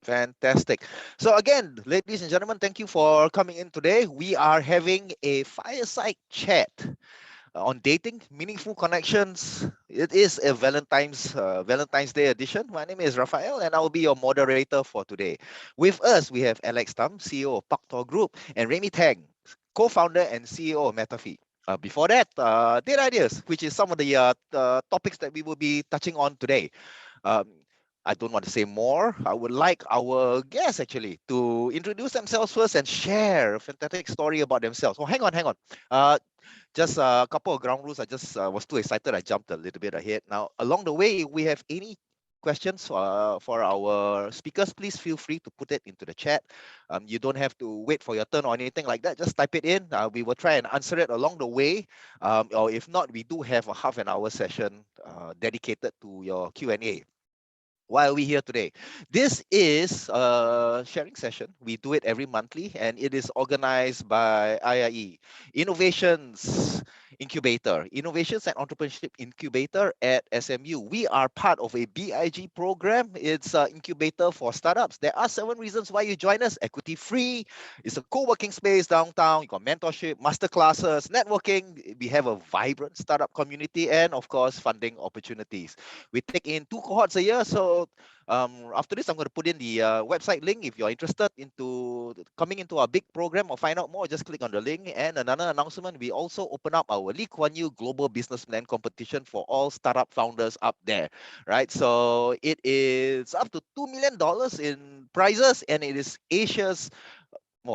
Fantastic. So again, ladies and gentlemen, thank you for coming in today. We are having a fireside chat on dating, meaningful connections. It is a Valentine's Day edition. My name is Raphael, and I will be your moderator for today. With us, we have Alex Tam, CEO of Paktor Group, and Raimie Tang, co-founder and CEO of MetaFeed. Before that, data ideas, which is some of the topics that we will be touching on today. Um, I don't want to say more. I would like our guests actually to introduce themselves first and share a fantastic story about themselves. Oh, hang on. Just a couple of ground rules. I just was too excited. I jumped a little bit ahead. Now, along the way, we have any questions for our speakers, please feel free to put it into the chat. You don't have to wait for your turn or anything like that. Just type it in. We will try and answer it along the way. Or if not, we do have a half an hour session dedicated to your Q&A. Why are we here today? This is a sharing session. We do it every monthly, and it is organized by IIE, Innovations and Entrepreneurship Incubator at SMU. We are part of a BIG program. It's an incubator for startups. There are 7 reasons why you join us. Equity free. It's a co-working space downtown. You got mentorship, masterclasses, networking. We have a vibrant startup community, and of course, funding opportunities. We take in 2 cohorts a year. So after this, I'm going to put in the website link. If you're interested into coming into our big program or find out more, just click on the link. And another announcement, we also open up our Lee Kuan Yew Global Business Plan competition for all startup founders up there, right? So it is up to $2 million in prizes, and it is Asia's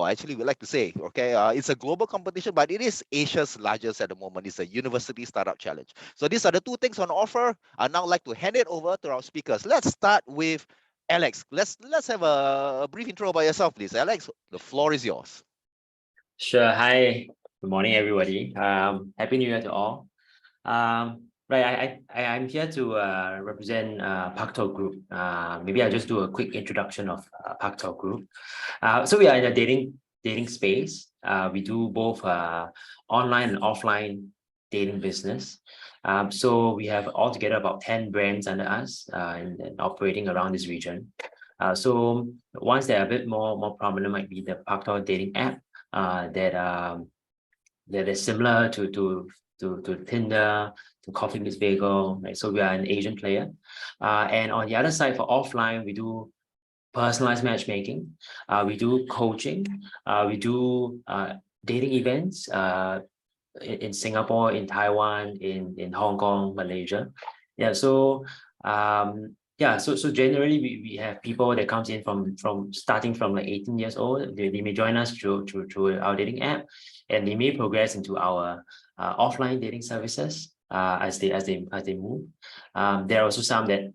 actually, we like to say, okay, it's a global competition, but it is Asia's largest at the moment. It's a university startup challenge. So these are the 2 things on offer. I'd now like to hand it over to our speakers. Let's start with Alex. Let's have a brief intro about yourself, please. Alex, the floor is yours. Sure. Hi. Good morning, everybody. Happy New Year to all. I'm here to represent Paktor Group. Maybe I'll just do a quick introduction of Paktor Group. So we are in a dating space. We do both online and offline dating business. So we have altogether about 10 brands under us and operating around this region. So ones that are a bit more prominent might be the Paktor dating app that is similar to Tinder, to Coffee Meets Bagel, right? So we are an Asian player. And on the other side, for offline, we do personalized matchmaking. We do coaching. We do dating events in Singapore, in Taiwan, in Hong Kong, Malaysia. Yeah. So so generally we have people that comes in from starting from like 18 years old. They may join us through our dating app, and they may progress into our offline dating services as they move. There are also some that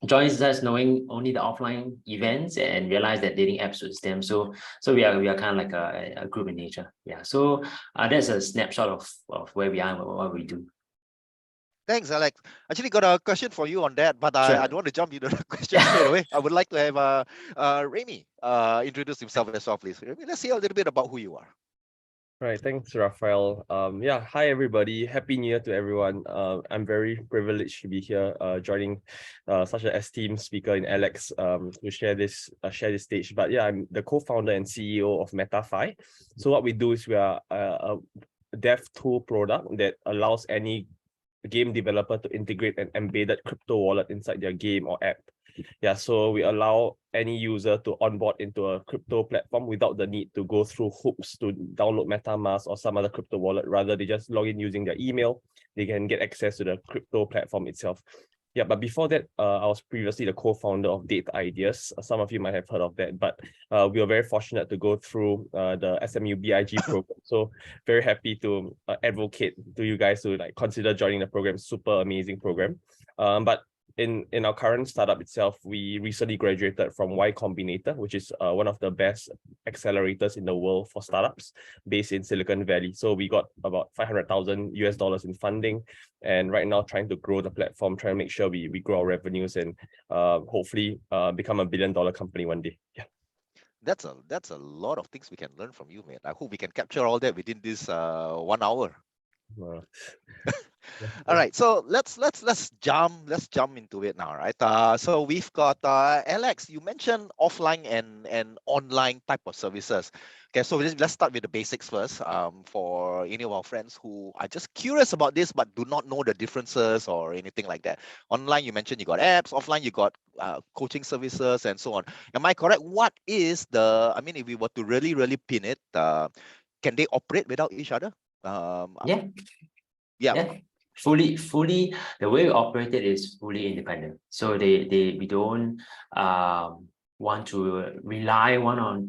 joins us knowing only the offline events and realize that dating apps suits them. So we are kind of like a group in nature. Yeah. So that's a snapshot of where we are and what we do. Thanks, Alex. Actually, got a question for you on that, but Sure. I don't want to jump into the question straight away. I would like to have Raimie introduce himself as well, please. Raimie, let's hear a little bit about who you are. Right, thanks, Raphael. Hi everybody. Happy New Year to everyone. I'm very privileged to be here, joining such an esteemed speaker in Alex to share this stage. But yeah, I'm the co-founder and CEO of MetaFi. So what we do is we are a dev tool product that allows any game developer to integrate an embedded crypto wallet inside their game or app. Yeah, so we allow any user to onboard into a crypto platform without the need to go through hoops to download MetaMask or some other crypto wallet. Rather, they just log in using their email. They can get access to the crypto platform itself. Yeah, but before that, I was previously the co-founder of Data Ideas. Some of you might have heard of that, but we were very fortunate to go through the SMU BIG program. So very happy to advocate to you guys to consider joining the program. Super amazing program. But in our current startup itself, we recently graduated from Y Combinator, which is one of the best accelerators in the world for startups based in Silicon Valley. So we got about $500,000 in funding, and right now trying to grow the platform, trying to make sure we grow our revenues and hopefully become a $1 billion company one day. Yeah. That's a lot of things we can learn from you, man. I hope we can capture all that within this 1 hour. All right, so let's jump into it now, right? So we've got Alex. You mentioned offline and online type of services. Okay, so let's start with the basics first. For any of our friends who are just curious about this but do not know the differences or anything like that. Online, you mentioned you got apps. Offline, you got coaching services and so on. Am I correct? What is the? I mean, if we were to really pin it, can they operate without each other? Yeah, Yeah. yeah. Fully, the way we operate it is fully independent. So we don't want to rely one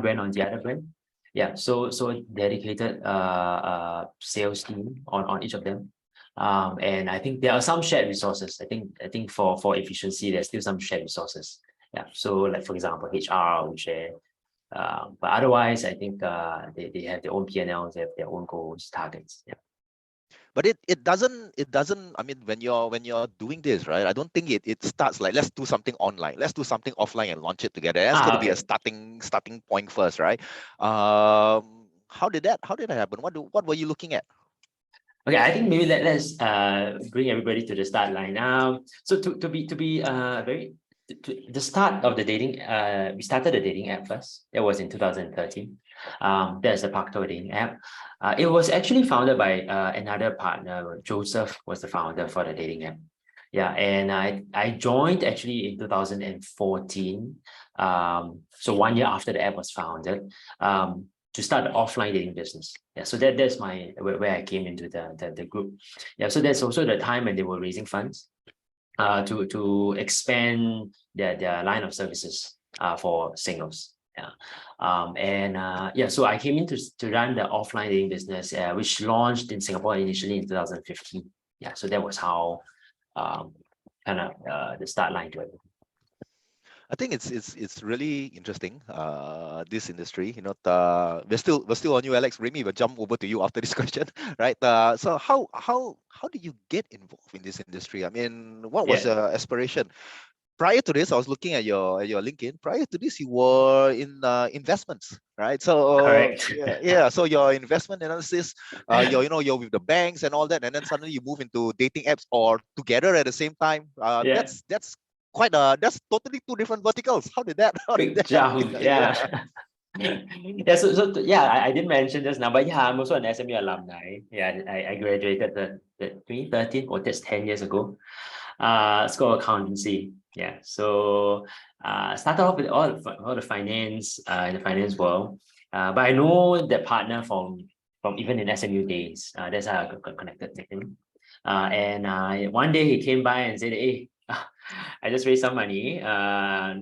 brand on the other brand. Yeah, so dedicated sales team on each of them. And I think there are some shared resources. I think for efficiency, there's still some shared resources. Yeah. So like for example, HR we share. But otherwise, I think they have their own P&Ls, they have their own goals, targets. Yeah. But it doesn't, I mean, when you're doing this, right, I don't think it starts like, let's do something online, let's do something offline and launch it together. That's going to be a Okay. starting point first, right? How did that happen? What were you looking at? Okay, I think maybe let's bring everybody to the start line. So to be very the start of the dating, we started the dating app first. That was in 2013. That's the Pakto dating app. It was actually founded by another partner. Joseph was the founder for the dating app. Yeah, and I joined actually in 2014. So 1 year after the app was founded. To start the offline dating business. Yeah, so that's my where I came into the group. Yeah, so that's also the time when they were raising funds to expand their line of services for singles. Yeah. Yeah, so I came in to run the offline dating business, which launched in Singapore initially in 2015. Yeah, so that was how kind of the start line to it. I think it's really interesting. This industry, we're still on you, Alex. Raimie, we'll jump over to you after this question, right? So how do you get involved in this industry? I mean, what was Yeah, your aspiration? Prior to this, I was looking at your LinkedIn. Prior to this, you were in investments, right? So correct. yeah. So your investment analysis, you're with the banks and all that, and then suddenly you move into dating apps or together at the same time. Yeah. That's totally two different verticals. How did that? How did Big that happen? jump, Yeah. yeah. Yeah, yeah, I didn't mention just now, but yeah, I'm also an SMU alumni. Yeah, I graduated the 2013, or that's 10 years ago. School of accountancy. Yeah, so started off with all the finance in the finance world. But I know that partner from even in SMU days. That's how I got connected to him. And one day he came by and said, "Hey, I just raised some money,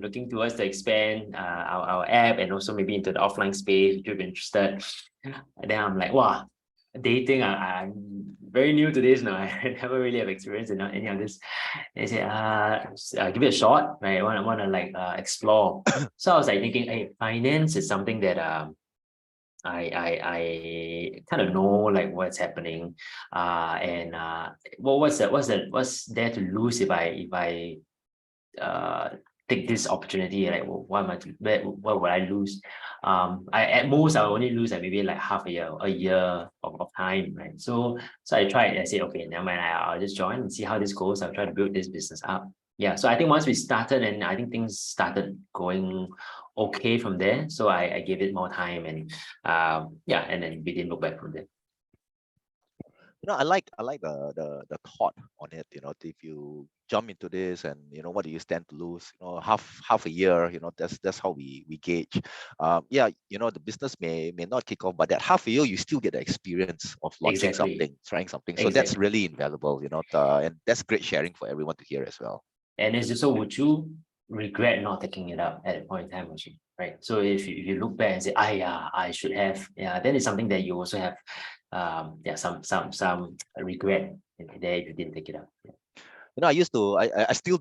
looking towards to expand our app and also maybe into the offline space if you're interested." And then I'm like, wow, dating, I'm very new to this now. I never really have experience in any of this. They say, give it a shot, right? I want to like explore. So I was like thinking, hey, finance is something that I kind of know like what's happening, and what's there to lose if I uh take this opportunity, like what am I what would I lose? I at most I will only lose like maybe like half a year of time, right? So I tried. I said, okay, never mind, I'll just join and see how this goes. I'll try to build this business up. Yeah, so I think once we started, and I think things started going okay from there, so I gave it more time, and yeah, and then we didn't look back from there. I like the thought on it. If you jump into this, and what do you stand to lose? Half a year. That's how we gauge. Yeah, the business may not kick off, but that half a year you still get the experience of launching Exactly. something, trying something. So that's Exactly. really invaluable. And that's great sharing for everyone to hear as well. And it's just, so would you regret not taking it up at a point in time also, right? So if you look back and say, yeah, I should have, yeah, then it's something that you also have yeah, some regret there if you didn't take it up. Yeah. I used to, I still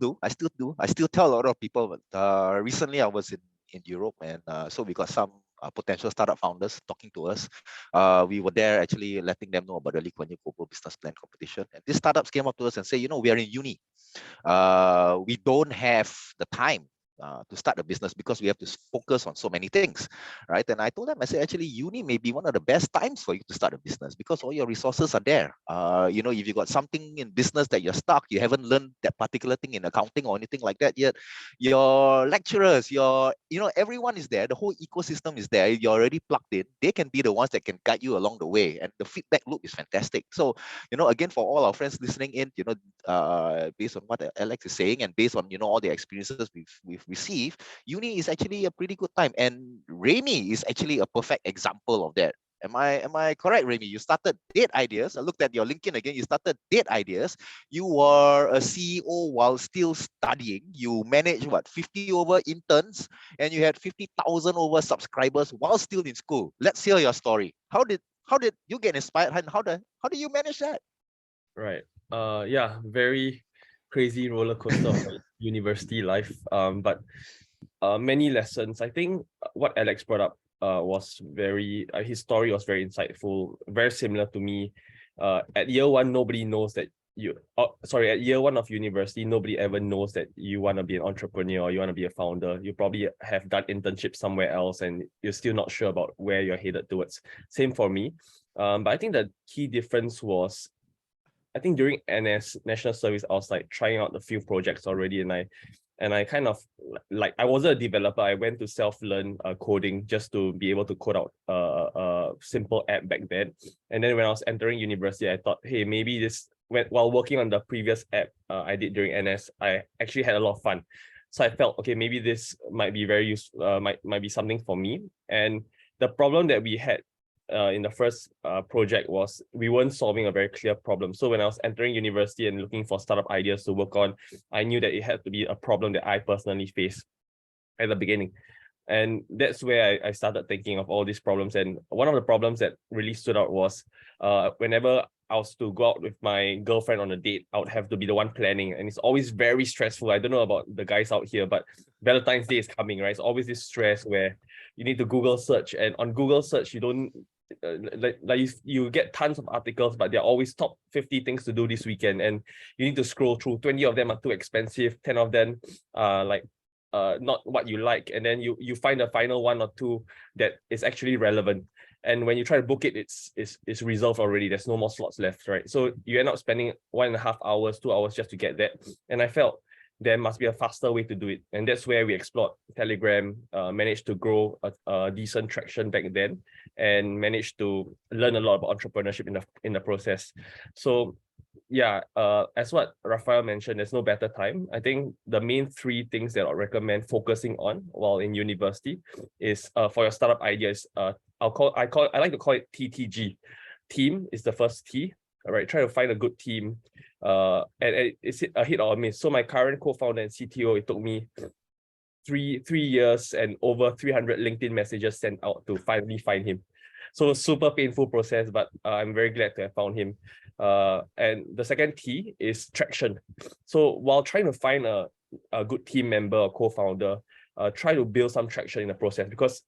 tell a lot of people, but recently I was in Europe, and so we got some potential startup founders talking to us. We were there actually letting them know about the Lee Kuan Yew Global Business Plan competition. And these startups came up to us and say, we are in uni. We don't have the time to start a business because we have to focus on so many things, right? And I told them, I said, actually, uni may be one of the best times for you to start a business because all your resources are there. If you got something in business that you're stuck, you haven't learned that particular thing in accounting or anything like that yet, your lecturers, everyone is there. The whole ecosystem is there. You're already plugged in. They can be the ones that can guide you along the way. And the feedback loop is fantastic. So, again, for all our friends listening in, based on what Alex is saying and based on, all the experiences we've received, uni is actually a pretty good time. And Raimie is actually a perfect example of that. Am I correct, Raimie? You started Date Ideas. I looked at your LinkedIn again. You started Date Ideas. You were a CEO while still studying. You managed 50 over interns, and you had 50,000 over subscribers while still in school. Let's hear your story. How did you get inspired, and how do you manage that? Right. Yeah, very crazy roller coaster of my university life. But many lessons. I think what Alex brought up was his story was very insightful, very similar to me. At year one, nobody knows that at year one of university, nobody ever knows that you want to be an entrepreneur or you want to be a founder. You probably have done internship somewhere else and you're still not sure about where you're headed towards. Same for me. But I think the key difference was, I think during NS, National Service, I was like trying out a few projects already, and I kind of I wasn't a developer. I went to self-learn coding just to be able to code out a simple app back then. And then when I was entering university, I thought, hey, maybe while working on the previous app I did during NS, I actually had a lot of fun. So I felt, okay, maybe this might be very useful, might be something for me. And the problem that we had in the first project was we weren't solving a very clear problem. So when I was entering university and looking for startup ideas to work on, I knew that it had to be a problem that I personally faced at the beginning. And that's where I started thinking of all these problems. And one of the problems that really stood out was whenever I was to go out with my girlfriend on a date, I would have to be the one planning. And it's always very stressful. I don't know about the guys out here, but Valentine's Day is coming, right? It's always this stress where you need to Google search. And on Google search, you don't, you get tons of articles, but they're always top 50 things to do this weekend, and you need to scroll through. 20 of them are too expensive, 10 of them not what you like, and then you find a final one or two that is actually relevant. And when you try to book it, it's reserved already. There's no more slots left, right? So you end up spending 1.5 hours, 2 hours just to get that. And I felt there must be a faster way to do it. And that's where we explored Telegram, managed to grow a decent traction back then, and managed to learn a lot about entrepreneurship in the process. So yeah, as what Raphael mentioned, there's no better time. I think the main 3 things that I'll recommend focusing on while in university is for your startup ideas. I like to call it TTG. Team is the first T. All right, try to find a good team. And it's a hit or a miss. So my current co-founder and CTO, it took me three years and over 300 LinkedIn messages sent out to finally find him. So super painful process, but I'm very glad to have found him. And the second T is traction. So while trying to find a good team member or co-founder, try to build some traction in the process, because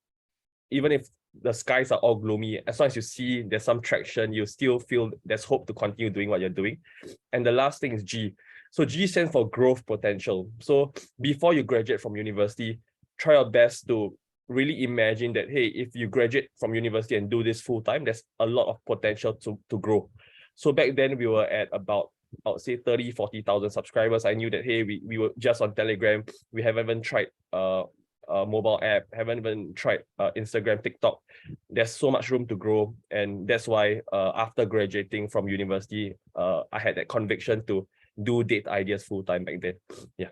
even if the skies are all gloomy, as long as you see there's some traction, you still feel there's hope to continue doing what you're doing. And the last thing is G. So G stands for growth potential. So before you graduate from university, try your best to really imagine that, hey, if you graduate from university and do this full time, there's a lot of potential to grow. So back then we were at about, I would say 30, 40,000 subscribers. I knew that, hey, we were just on Telegram. We haven't even tried mobile app, haven't even tried Instagram, TikTok. There's so much room to grow. And that's why after graduating from university, I had that conviction to do Date Ideas full time back then. Yeah.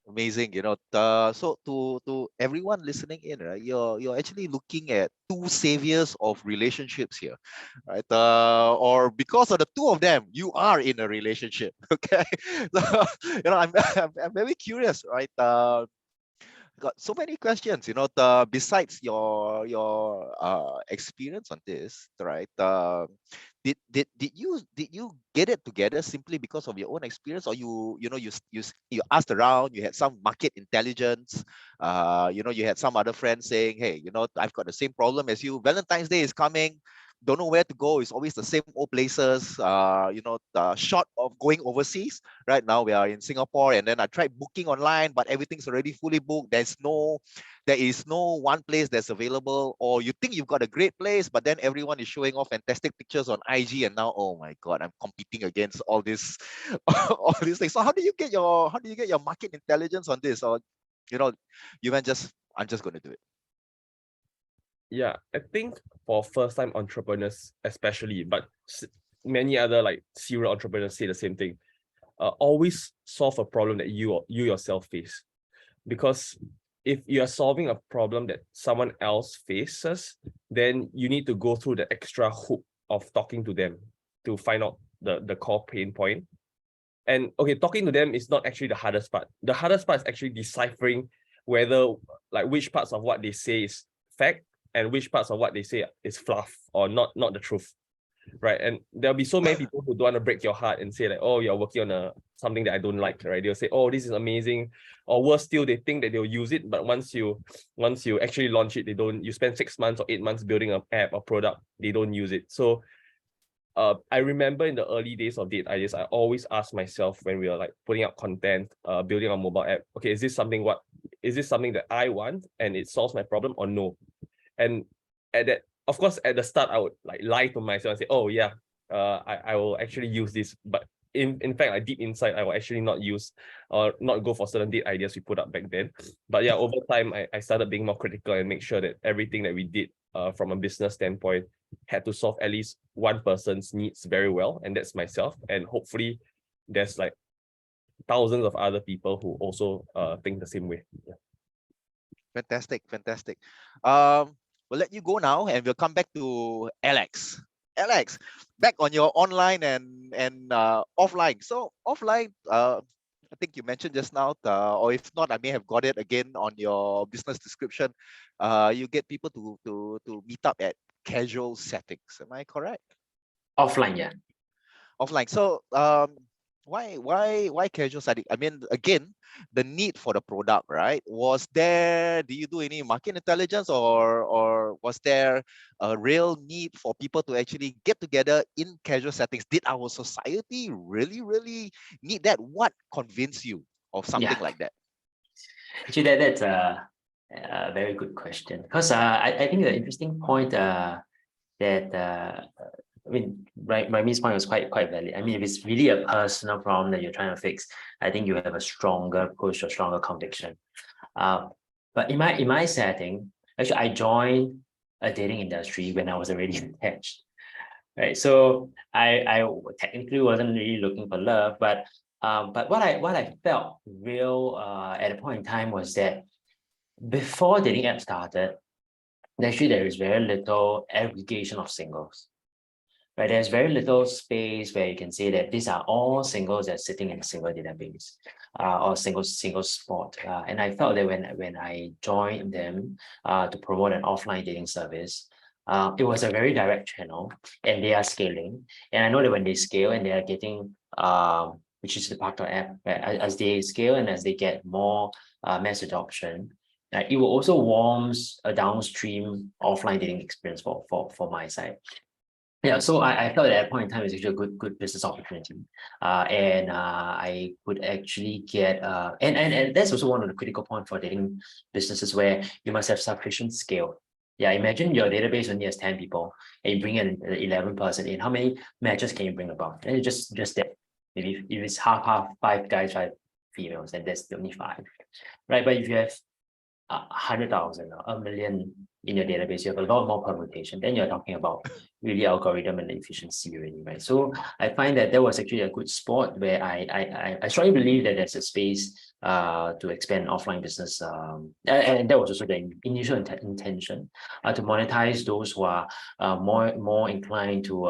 Amazing, so to everyone listening in, right, you're actually looking at 2 saviors of relationships here, right? Or because of the 2 of them, you are in a relationship. Okay, so I'm very curious, right? Got so many questions, besides your experience on this, right? Did you get it together simply because of your own experience, or you asked around, you had some market intelligence, you had some other friends saying, hey, I've got the same problem as you, Valentine's Day is coming, don't know where to go. It's always the same old places. Short of going overseas. Right now we are in Singapore, and then I tried booking online, but everything's already fully booked. There is no one place that's available, or you think you've got a great place, but then everyone is showing off fantastic pictures on IG, and now, oh my God, I'm competing against all this, all these things. So how do you get your market intelligence on this? Or, I'm just going to do it. Yeah, I think for first-time entrepreneurs especially, but many other like serial entrepreneurs say the same thing. Always solve a problem that you yourself face, because if you are solving a problem that someone else faces, then you need to go through the extra hoop of talking to them to find out the core pain point. And okay, talking to them is not actually the hardest part. The hardest part is actually deciphering whether like which parts of what they say is fact and which parts of what they say is fluff or not the truth, right? And there'll be so many people who don't want to break your heart and say like, oh, you're working on something that I don't like, right? They'll say, oh, this is amazing, or worse still, they think that they'll use it, but once you actually launch it, they don't. You spend 6 months or 8 months building an app or product, they don't use it. So I remember in the early days of Date Ideas, I always ask myself when we are like putting out content, building a mobile app, okay, is this something that I want and it solves my problem, or no? And of course, at the start, I would like lie to myself and say, oh yeah, I will actually use this. But in fact, like deep inside, I will actually not use or not go for certain date ideas we put up back then. But yeah, over time, I started being more critical and make sure that everything that we did from a business standpoint had to solve at least one person's needs very well, and that's myself. And hopefully there's like thousands of other people who also think the same way. Yeah. Fantastic. We'll let you go now, and we'll come back to Alex. Alex, back on your online and offline. So offline, I think you mentioned just now, or if not, I may have got it again on your business description. You get people to meet up at casual settings. Am I correct? Offline, yeah. Offline. So why casual setting? I mean, again, the need for the product, right? Do you do any market intelligence, or was there a real need for people to actually get together in casual settings? Did our society really need that? What convinced you of something like that? Actually, that's a very good question, because I think the interesting point I mean, Raimie's point was quite valid. I mean, if it's really a personal problem that you're trying to fix, I think you have a stronger push or stronger conviction. But in my setting, actually, I joined a dating industry when I was already attached, right? So I technically wasn't really looking for love, but what I felt real at a point in time was that before dating app started, actually there is very little aggregation of singles. Right, there's very little space where you can say that these are all singles that are sitting in a single database, or single spot. And I felt that when I joined them to promote an offline dating service, it was a very direct channel, and they are scaling. And I know that when they scale and they are getting, which is the part of app, as they scale and as they get more mass adoption, it will also warms a downstream offline dating experience for my side. Yeah, so I felt at that point in time it's actually a good business opportunity, and I could actually get and that's also one of the critical points for dating businesses, where you must have sufficient scale. Yeah, imagine your database only has 10 people and you bring in 11 person in. How many matches can you bring about? And it's just that. Maybe if it's half 5 guys, 5 females, then that's only 5, right? But if you have 100,000 or 1 million in your database, you have a lot more permutation. Then you're talking about really algorithm and efficiency already, right? So I find that was actually a good spot where I strongly believe that there's a space to expand offline business, and that was also the initial intention to monetize those who are more inclined to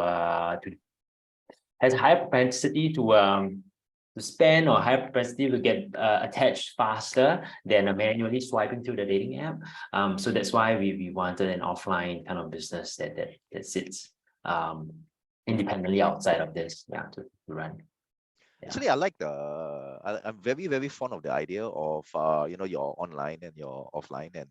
has higher propensity to spend, or higher propensity to get attached faster than manually swiping through the dating app. So that's why we wanted an offline kind of business that sits independently outside of this, to run. Actually, I like I'm very, very fond of the idea of, your online and your offline, and,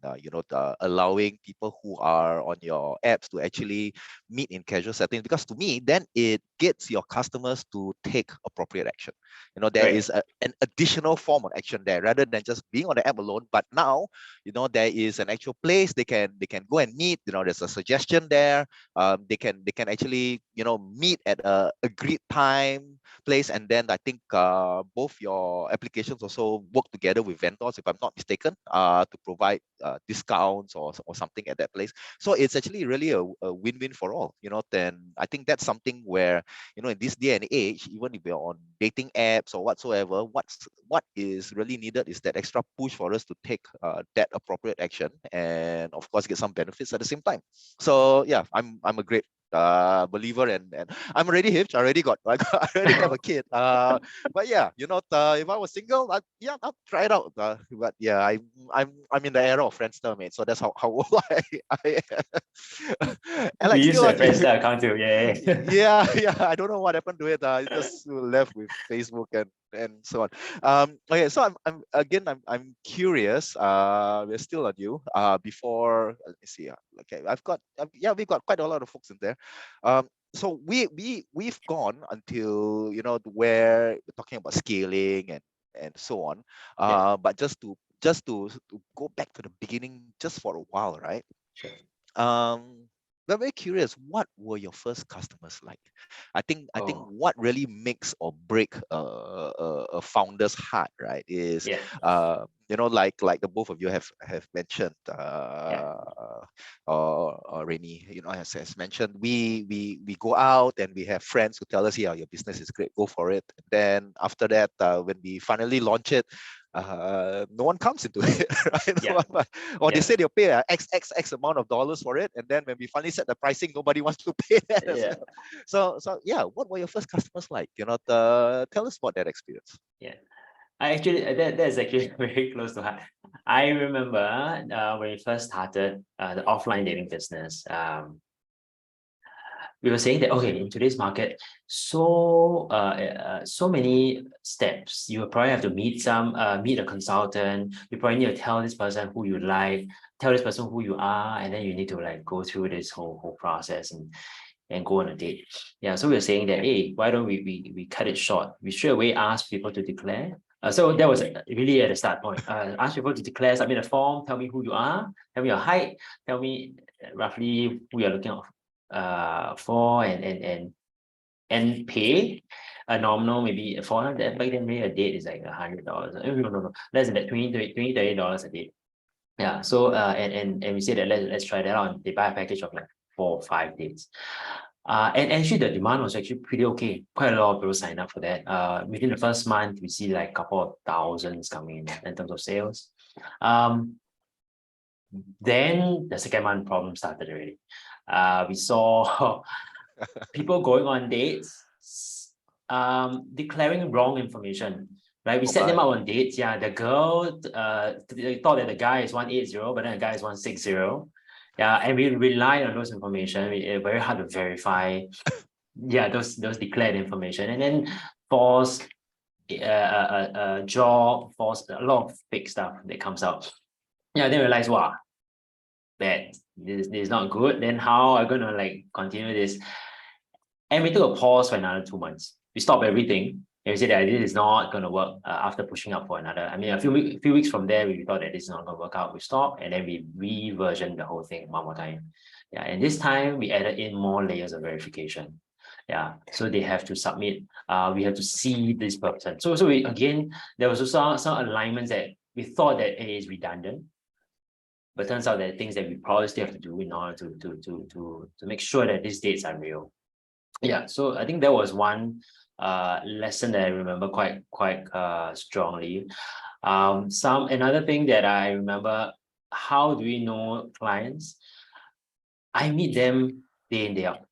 allowing people who are on your apps to actually meet in casual settings. Because to me, then it gets your customers to take appropriate action. There Right. is an additional form of action there rather than just being on the app alone. But now, there is an actual place they can go and meet. There's a suggestion there. They can actually, meet at a agreed time place, and then I think both your applications also work together with vendors, if I'm not mistaken, to provide discounts or something at that place. So it's actually really a win-win for all. Then I think that's something where, in this day and age, even if you're on dating apps or whatsoever, what is really needed is that extra push for us to take that appropriate action, and of course get some benefits at the same time. So yeah, I'm a great believer, and I'm already hitched. I already got I already have a kid. But yeah, if I was single, I'll try it out. But yeah, I'm in the era of Friendster, mate. So that's how old I am. We Alex, used still to on have you. Friendster account too. Yeah. Yeah. I don't know what happened to it. It just left with Facebook and so on. Okay, so I'm curious. We're still on you. Before, let me see. Okay, we've got quite a lot of folks in there. So we've gone until, where we're talking about scaling and so on. Yeah. But just to go back to the beginning just for a while, right? Sure. I'm very curious, what were your first customers like? I think Oh, what really makes or break a founder's heart, right, is yeah. like the both of you have mentioned, Yeah. or Raimie, has mentioned, we go out and we have friends who tell us, yeah, your business is great, go for it. And then after that, when we finally launch it, no one comes into it, right? Yeah. Or they Yeah. say they'll pay X amount of dollars for it, and then when we finally set the pricing, nobody wants to pay that as Yeah. well. So yeah, what were your first customers like? Tell us about that experience. Yeah. I actually that's actually very close to heart. I remember when we first started the offline dating business. We were saying that okay, in today's market, so many steps. You will probably have to meet a consultant. You probably need to tell this person who you like, tell this person who you are, and then you need to like go through this whole process and go on a date. Yeah, so we were saying that, hey, why don't we cut it short? We straight away ask people to declare. So that was really at the start point. Ask people to declare, submit a form, tell me who you are, tell me your height, tell me roughly who you're looking for, and pay a nominal, maybe for that back then maybe a date is like $100. No, less than that, $30 a date. Yeah, so and we say that let's try that out. They buy a package of like 4 or 5 dates. And actually the demand was actually pretty okay. Quite a lot of people signed up for that. Within the first month, we see like a couple of thousands coming in terms of sales. Then the second month problem started already. We saw people going on dates, declaring wrong information. Right, we Oh set them my. up on dates. Yeah, the girl they thought that the guy is 180, but then the guy is 160. Yeah, and we rely on those information. It's very hard to verify. Yeah, those declared information, and then false job, false, a lot of fake stuff that comes out. Yeah, then realize, wow, that this is not good. Then how are we gonna like continue this? And we took a pause for another 2 months. We stopped everything and we said that this is not going to work after pushing up for another. I mean, a few weeks from there, we thought that this is not going to work out. We stopped and then we reversioned the whole thing one more time. Yeah, and this time we added in more layers of verification. Yeah, so they have to submit. We have to see this person. So we again, there was also some alignments that we thought that it is redundant, but turns out that things that we probably still have to do in order to make sure that these dates are real. Yeah, so I think that was one lesson that I remember quite strongly. Another thing that I remember, how do we know clients? I meet them day in, day out.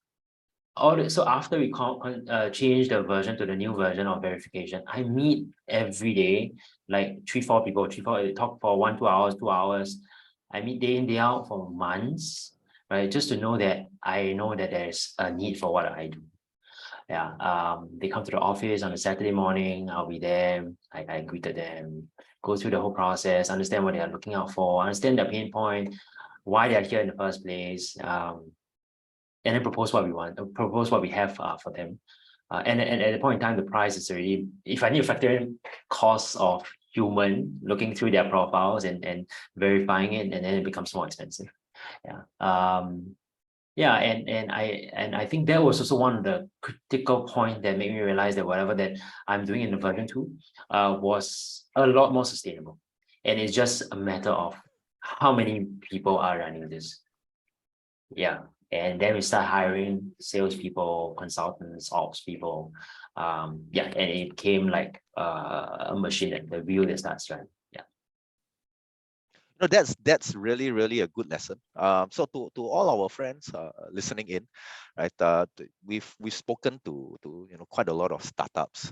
So after we change the version to the new version of verification, I meet every day like 3-4 people, talk for 1-2 hours, 2 hours. I meet day in, day out for months, right? Just to know that I know that there's a need for what I do. Yeah, they come to the office on a Saturday morning. I'll be there. I greeted them, go through the whole process, understand what they are looking out for, understand their pain point, why they are here in the first place, and then propose what we want, propose what we have for them. And at the point in time, the price is already, if I need to factor in costs of human looking through their profiles and verifying it, and then it becomes more expensive. Yeah. Yeah, and I think that was also one of the critical point that made me realize that whatever that I'm doing in the version 2 was a lot more sustainable. And it's just a matter of how many people are running this. Yeah. And then we start hiring salespeople, consultants, ops people. Yeah, and it became like a machine, the wheel that starts running. Yeah. No, that's really a good lesson. So to all our friends listening in, right? We've spoken to quite a lot of startups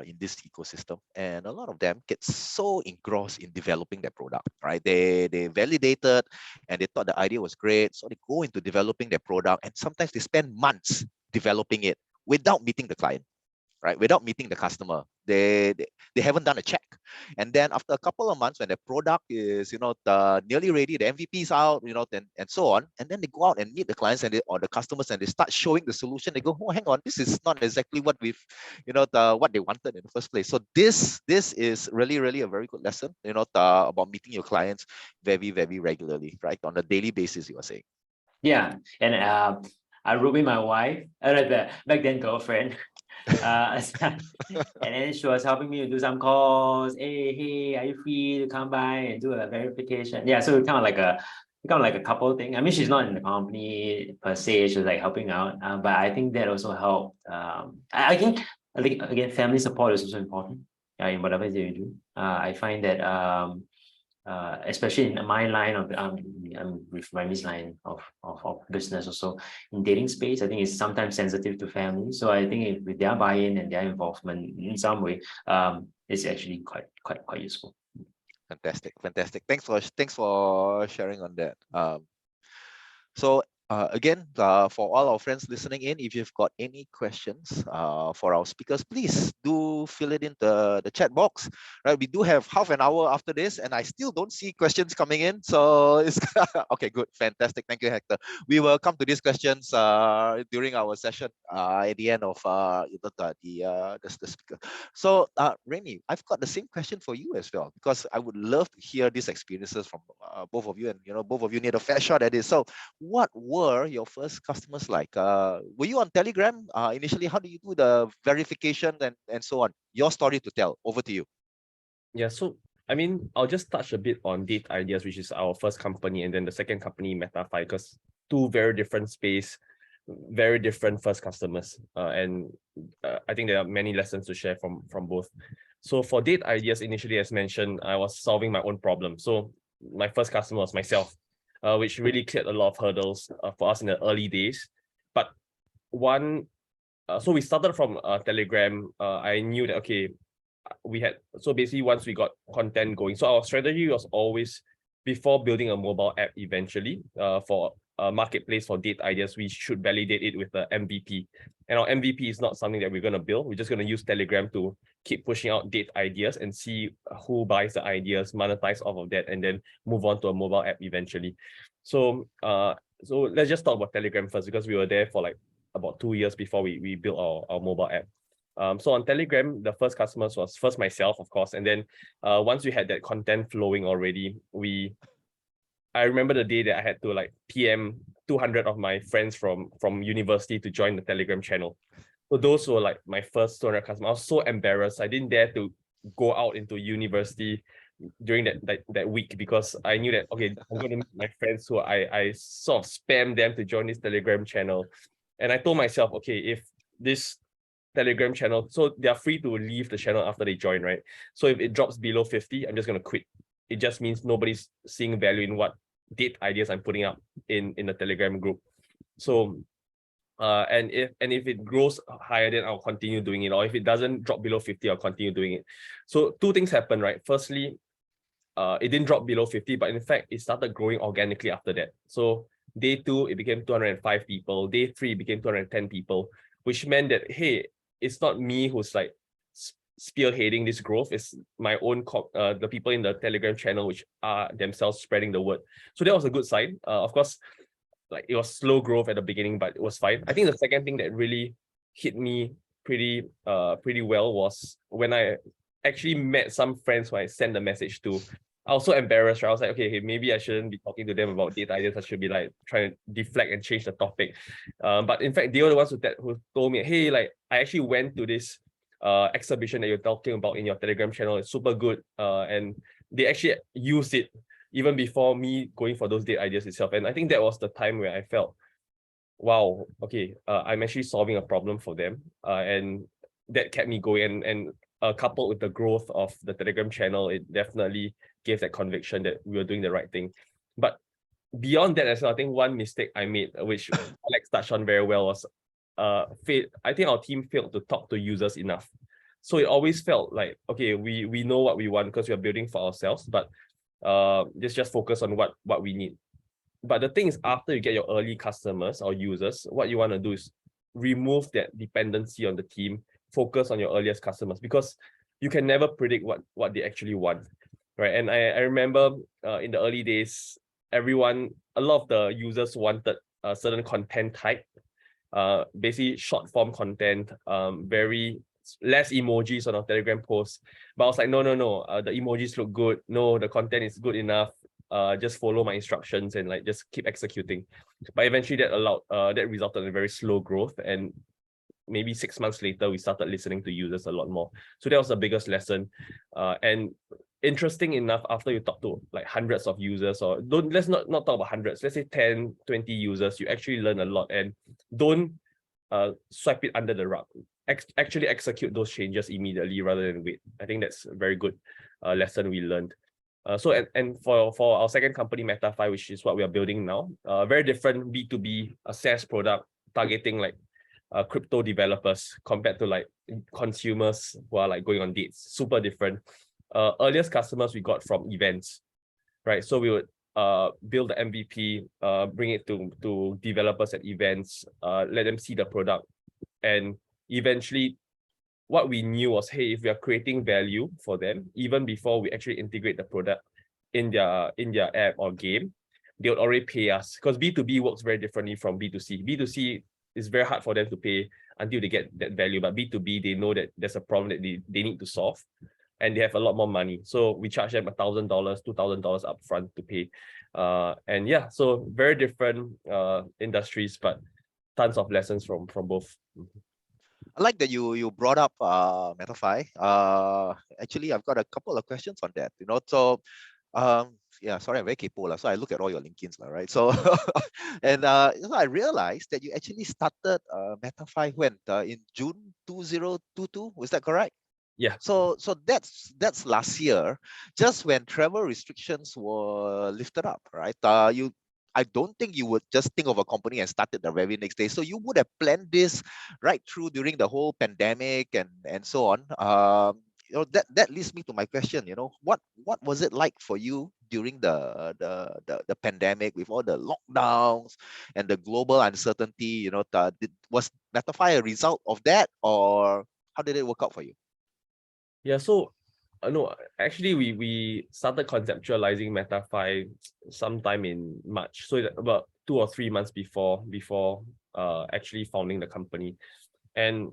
in this ecosystem, and a lot of them get so engrossed in developing their product, right? They validated, and they thought the idea was great, so they go into developing their product, and sometimes they spend months developing it without meeting the client, right? Without meeting the customer. They haven't done a check. And then after a couple of months, when the product is, nearly ready, the MVP is out, and so on. And then they go out and meet the clients or the customers, and they start showing the solution. They go, oh, hang on, this is not exactly what what they wanted in the first place. So this is really a very good lesson, about meeting your clients very regularly, right? On a daily basis, you are saying. Yeah. And I wrote with my wife, the back then girlfriend. And then she was helping me to do some calls. Hey, are you free to come by and do a verification? Yeah, so kind of like a couple thing. I mean, she's not in the company per se. She was like helping out, but I think that also helped. I think again, family support is also important. In whatever that you do. I find that especially in my line of with Raimie's line of business also in dating space, I think it's sometimes sensitive to family. So I think if with their buy-in and their involvement in some way, it's actually quite useful. Fantastic. Thanks for sharing on that. So again, for all our friends listening in, if you've got any questions for our speakers, please do fill it in the chat box. Right, we do have half an hour after this, and I still don't see questions coming in. So it's okay, good, fantastic. Thank you, Hector. We will come to these questions during our session at the end of the speaker. So Raimie, I've got the same question for you as well, because I would love to hear these experiences from both of you, and both of you need a fair shot at it. So what were your first customers like? Were you on Telegram initially? How do you do the verification and so on? Your story to tell. Over to you. Yeah, so I mean, I'll just touch a bit on Date Ideas, which is our first company, and then the second company, MetaFi, because two very different space, very different first customers. And I think there are many lessons to share from both. So for Date Ideas, initially, as mentioned, I was solving my own problem. So my first customer was myself, which really cleared a lot of hurdles for us in the early days. But so we started from Telegram. I knew that, okay, so basically once we got content going, so our strategy was always, before building a mobile app eventually for a marketplace for Date Ideas, we should validate it with the MVP. And our MVP is not something that we're going to build. We're just going to use Telegram to keep pushing out Date Ideas and see who buys the ideas, monetize off of that, and then move on to a mobile app eventually. So so let's just talk about Telegram first, because we were there for like about 2 years before we built our mobile app. So on Telegram, the first customers was first myself, of course, and then once we had that content flowing already, I remember the day that I had to like PM 200 of my friends from university to join the Telegram channel. So those were like my first 200 customers. I was so embarrassed. I didn't dare to go out into university during that week, because I knew that, okay, I'm going to meet my friends who I sort of spam them to join this Telegram channel. And I told myself, okay, if this Telegram channel, so they are free to leave the channel after they join, right? So if it drops below 50, I'm just going to quit. It just means nobody's seeing value in what Date Ideas I'm putting up in the Telegram group. So and if it grows higher, then I'll continue doing it. Or if it doesn't drop below 50, I'll continue doing it. So two things happen, right? Firstly, it didn't drop below 50, but in fact, it started growing organically after that. So day 2, it became 205 people. Day 3, it became 210 people. which meant that, hey, it's not me who's like spearheading this growth. It's my own the people in the Telegram channel which are themselves spreading the word. So that was a good sign. Of course, like it was slow growth at the beginning, but it was fine. I think the second thing that really hit me pretty well was when I actually met some friends who I sent the message to. I was so embarrassed, right? I was like, okay, maybe I shouldn't be talking to them about data ideas. I should be like trying to deflect and change the topic. But in fact, they were the ones who told me, hey, like I actually went to this exhibition that you're talking about in your Telegram channel. It's super good. And they actually used it even before me going for those date ideas itself. And I think that was the time where I felt, wow, okay, I'm actually solving a problem for them. And that kept me going. And coupled with the growth of the Telegram channel, it definitely gave that conviction that we were doing the right thing. But beyond that as well, I think one mistake I made, which Alex touched on very well, was I think our team failed to talk to users enough. So it always felt like, okay, we know what we want because we are building for ourselves, but just focus on what we need. But the thing is, after you get your early customers or users, what you want to do is remove that dependency on the team, focus on your earliest customers, because you can never predict what they actually want, right? And I remember in the early days, a lot of the users wanted a certain content type, basically short form content, very less emojis on our Telegram posts. But I was like, no, the emojis look good. No, the content is good enough. Just follow my instructions and like just keep executing. But eventually that resulted in very slow growth. And maybe 6 months later, we started listening to users a lot more. So that was the biggest lesson. And interesting enough, after you talk to like hundreds of users, or let's not talk about hundreds, let's say 10, 20 users, you actually learn a lot. And don't swipe it under the rug. Actually execute those changes immediately rather than wait. I think that's a very good lesson we learned. And for our second company, MetaFi, which is what we are building now, very different B2B, a SaaS product targeting like crypto developers compared to like consumers who are like going on dates. Super different. Earliest customers we got from events, right? So we would build the MVP, bring it to developers at events, let them see the product, and eventually what we knew was, hey, if we are creating value for them, even before we actually integrate the product in their app or game, they would already pay us, because B2B works very differently from B2C. B2C is very hard for them to pay until they get that value, but B2B, they know that there's a problem that they need to solve, and they have a lot more money. So we charge them $1,000, $2,000 upfront to pay. And yeah, so very different industries, but tons of lessons from both. I like that you brought up MetaFi. Actually, I've got a couple of questions on that. So yeah, sorry, I'm very capable, so I look at all your LinkedIn's, right? So and so I realized that you actually started MetaFi when in June 2022. Was that correct? Yeah. So that's last year, just when travel restrictions were lifted up, right? I don't think you would just think of a company and start it the very next day. So you would have planned this right through during the whole pandemic and so on. That leads me to my question. What was it like for you during the pandemic, with all the lockdowns and the global uncertainty? Was MetaFi a result of that, or how did it work out for you? Yeah, so no, actually we started conceptualizing MetaFi sometime in March, so about 2 or 3 months before actually founding the company. And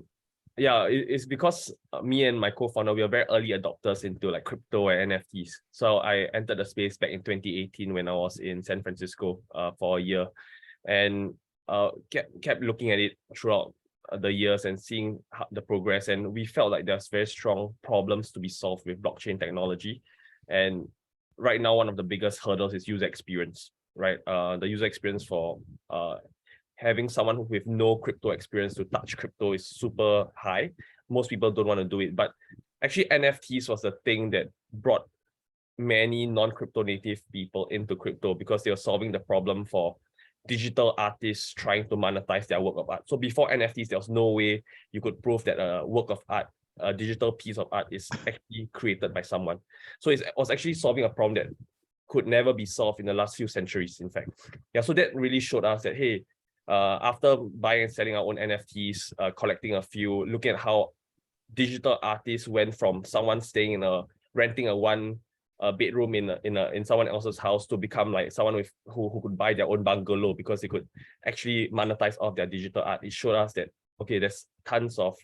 yeah, it's because me and my co-founder, we are very early adopters into like crypto and NFTs. So I entered the space back in 2018 when I was in San Francisco for a year, and kept looking at it throughout the years and seeing the progress. And we felt like there's very strong problems to be solved with blockchain technology. And right now, one of the biggest hurdles is user experience, right? The user experience for having someone with no crypto experience to touch crypto is super high. Most people don't want to do it, but actually NFTs was the thing that brought many non-crypto native people into crypto, because they were solving the problem for digital artists trying to monetize their work of art. So before NFTs, there was no way you could prove that a work of art, a digital piece of art, is actually created by someone. So it was actually solving a problem that could never be solved in the last few centuries, in fact. Yeah, so that really showed us that, hey, after buying and selling our own NFTs, collecting a few, looking at how digital artists went from someone staying in renting a one bedroom in someone else's house to become like someone who could buy their own bungalow because they could actually monetize off their digital art. It showed us that okay, there's tons of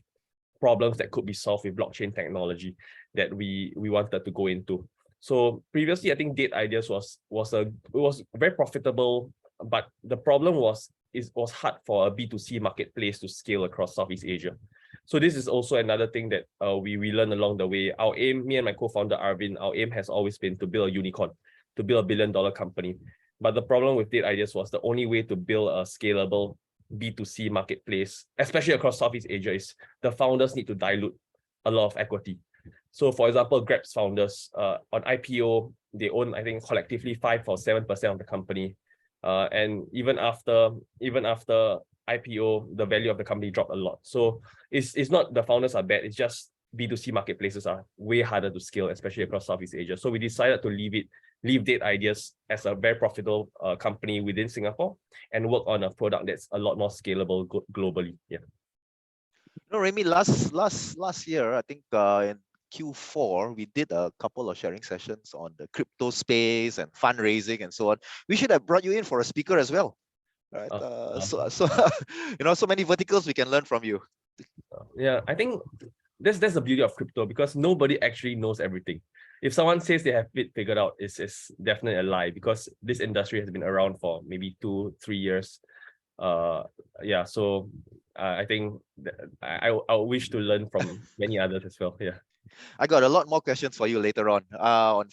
problems that could be solved with blockchain technology that we wanted to go into. So previously, I think Date Ideas was very profitable, but the problem was it was hard for a B2C marketplace to scale across Southeast Asia. So this is also another thing that we learned along the way. Our aim, me and my co-founder Arvin, our aim has always been to build a unicorn, to build a billion-dollar company. But the problem with Date Ideas was the only way to build a scalable B2C marketplace, especially across Southeast Asia, is the founders need to dilute a lot of equity. So for example, Grab's founders on IPO, they own, I think, collectively 5 or 7% of the company. And even after IPO, the value of the company dropped a lot. So it's not the founders are bad, it's just B2C marketplaces are way harder to scale, especially across Southeast Asia. So we decided to leave Date Ideas as a very profitable company within Singapore and work on a product that's a lot more scalable globally. Yeah. No, Raimie, last year, I think in Q4, we did a couple of sharing sessions on the crypto space and fundraising and so on. We should have brought you in for a speaker as well, right? So so many verticals we can learn from you. Yeah, I think that's the beauty of crypto, because nobody actually knows everything. If someone says they have it figured out, it's definitely a lie, because this industry has been around for maybe 2-3 years. Yeah, so I think I wish to learn from many others as well. Yeah. I got a lot more questions for you later on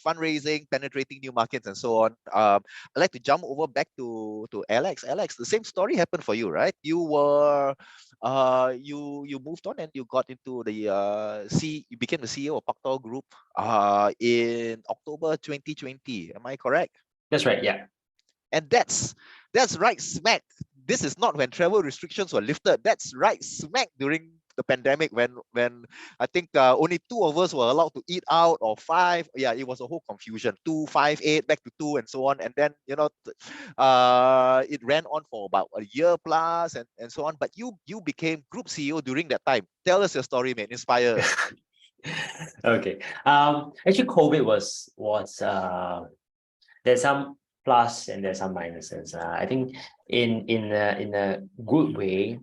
fundraising, penetrating new markets, and so on. I'd like to jump over back to Alex. Alex, the same story happened for you, right? You were you moved on and you got into the you became the CEO of Paktor Group in October 2020. Am I correct? That's right. Yeah. And that's right smack. This is not when travel restrictions were lifted. That's right smack during the pandemic when I think only 2 of us were allowed to eat out, or 5. Yeah, it was a whole confusion. 2, 5, 8, back to 2, and so on. And then it ran on for about a year plus and so on. But you became group CEO during that time. Tell us your story, mate. Inspire us. Okay. Actually, COVID was there's some plus and there's some minuses. I think in a good way,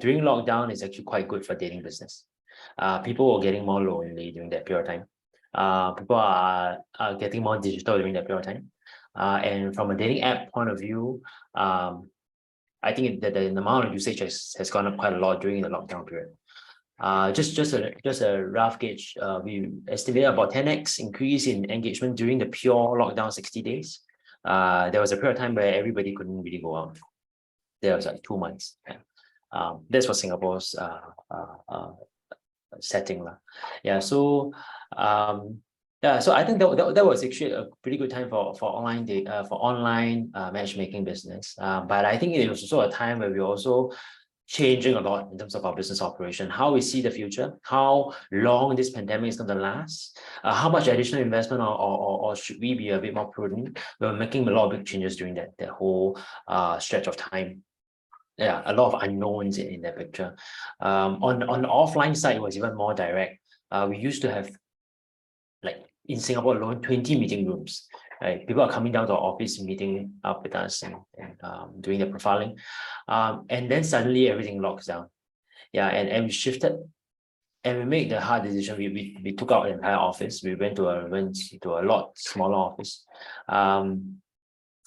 during lockdown is actually quite good for dating business. People were getting more lonely during that period of time. People are getting more digital during that period of time. And from a dating app point of view, I think that the amount of usage has gone up quite a lot during the lockdown period. Just a rough gauge, we estimated about 10x increase in engagement during the pure lockdown 60 days. There was a period of time where everybody couldn't really go out. There was like 2 months. That's for Singapore's setting. Yeah, so so I think that was actually a pretty good time for online matchmaking business. But I think it was also a time where we were also changing a lot in terms of our business operation, how we see the future, how long this pandemic is going to last, how much additional investment or should we be a bit more prudent. We were making a lot of big changes during that whole stretch of time. Yeah, a lot of unknowns in that picture. On the offline side, it was even more direct. We used to have, like in Singapore alone, 20 meeting rooms. Right? People are coming down to our office, meeting up with us and doing the profiling. And then suddenly everything locks down. Yeah, and we shifted and we made the hard decision. We took out the entire office. We went to a lot smaller office.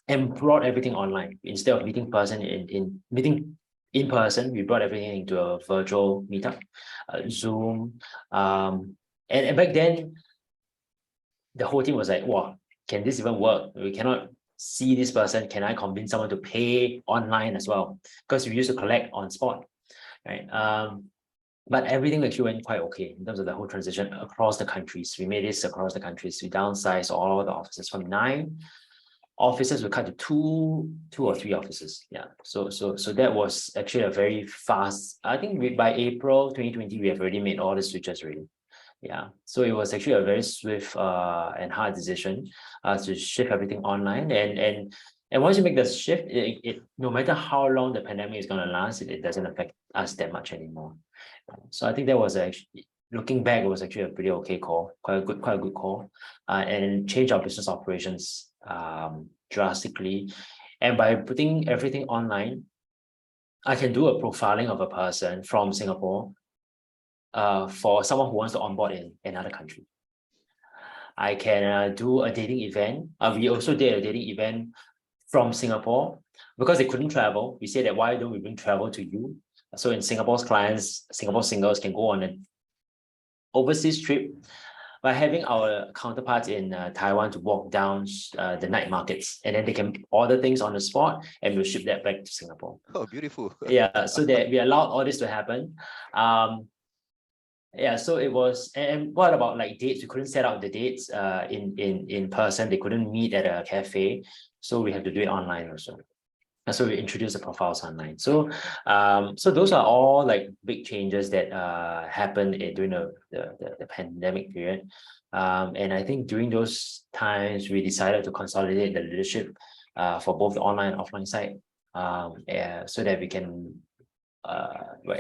And brought everything online. Instead of meeting in person, we brought everything into a virtual meetup, Zoom. And back then, the whole team was like, wow, can this even work? We cannot see this person. Can I convince someone to pay online as well? Because we used to collect on spot, right? But everything actually went quite okay in terms of the whole transition across the countries. We made this across the countries. We downsized all the offices from 9 offices. We cut to 2 or 3 offices. Yeah. So that was actually a very fast. I think by April 2020, we have already made all the switches ready. Yeah, so it was actually a very swift and hard decision to shift everything online, and And once you make the shift, it no matter how long the pandemic is going to last, it doesn't affect us that much anymore. So I think that was actually, looking back, it was actually a pretty okay call, quite a good call, and change our business operations drastically. And by putting everything online, I can do a profiling of a person from Singapore for someone who wants to onboard in another country. I can do a dating event. We also did a dating event from Singapore because they couldn't travel. We said that why don't we bring travel to you? So in Singapore's clients, Singapore singles can go on an overseas trip by having our counterparts in Taiwan to walk down the night markets, and then they can order things on the spot and we'll ship that back to Singapore. Oh, beautiful. Yeah, so that we allowed all this to happen. Yeah, so it was, and what about like dates? We couldn't set out the dates in person. They couldn't meet at a cafe, so we have to do it online also. And so we introduced the profiles online. So so those are all like big changes that happened during the pandemic period. And I think during those times we decided to consolidate the leadership for both the online and offline side, so that we can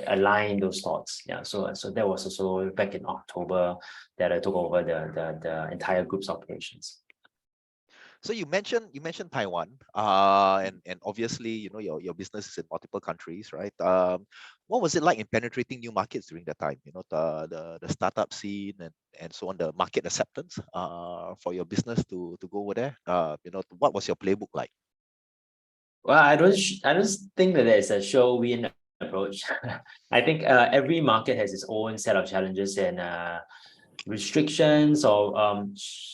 align those thoughts. Yeah, so that was also back in October that I took over the entire group's operations. So you mentioned Taiwan, and obviously your business is in multiple countries, right? What was it like in penetrating new markets during that time? The startup scene and so on, the market acceptance for your business to go over there. What was your playbook like? Well, I don't think that there's a show win approach. I think every market has its own set of challenges and restrictions or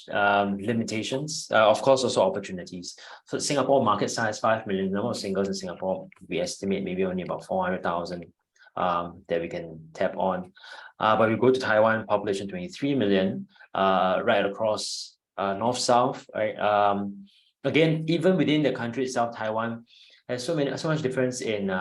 limitations. Of course, also opportunities. So Singapore market size 5 million, number of singles in Singapore, we estimate maybe only about 400,000 that we can tap on. But we go to Taiwan, population 23 million, right across north south, right? Again, even within the country itself, Taiwan has so much difference in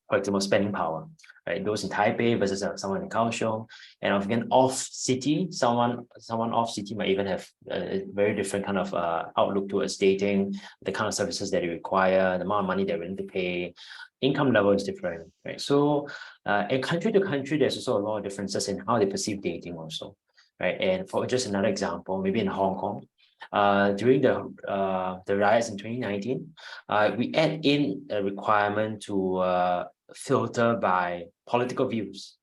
for example, spending power, right? Those in Taipei versus someone in Kaohsiung, and again, off city, someone off city might even have a very different kind of outlook towards dating, the kind of services that they require, the amount of money they're willing to pay, income level is different, right? So, and country to country, there's also a lot of differences in how they perceive dating also, right? And for just another example, maybe in Hong Kong, during the riots in 2019, we add in a requirement to filter by political views.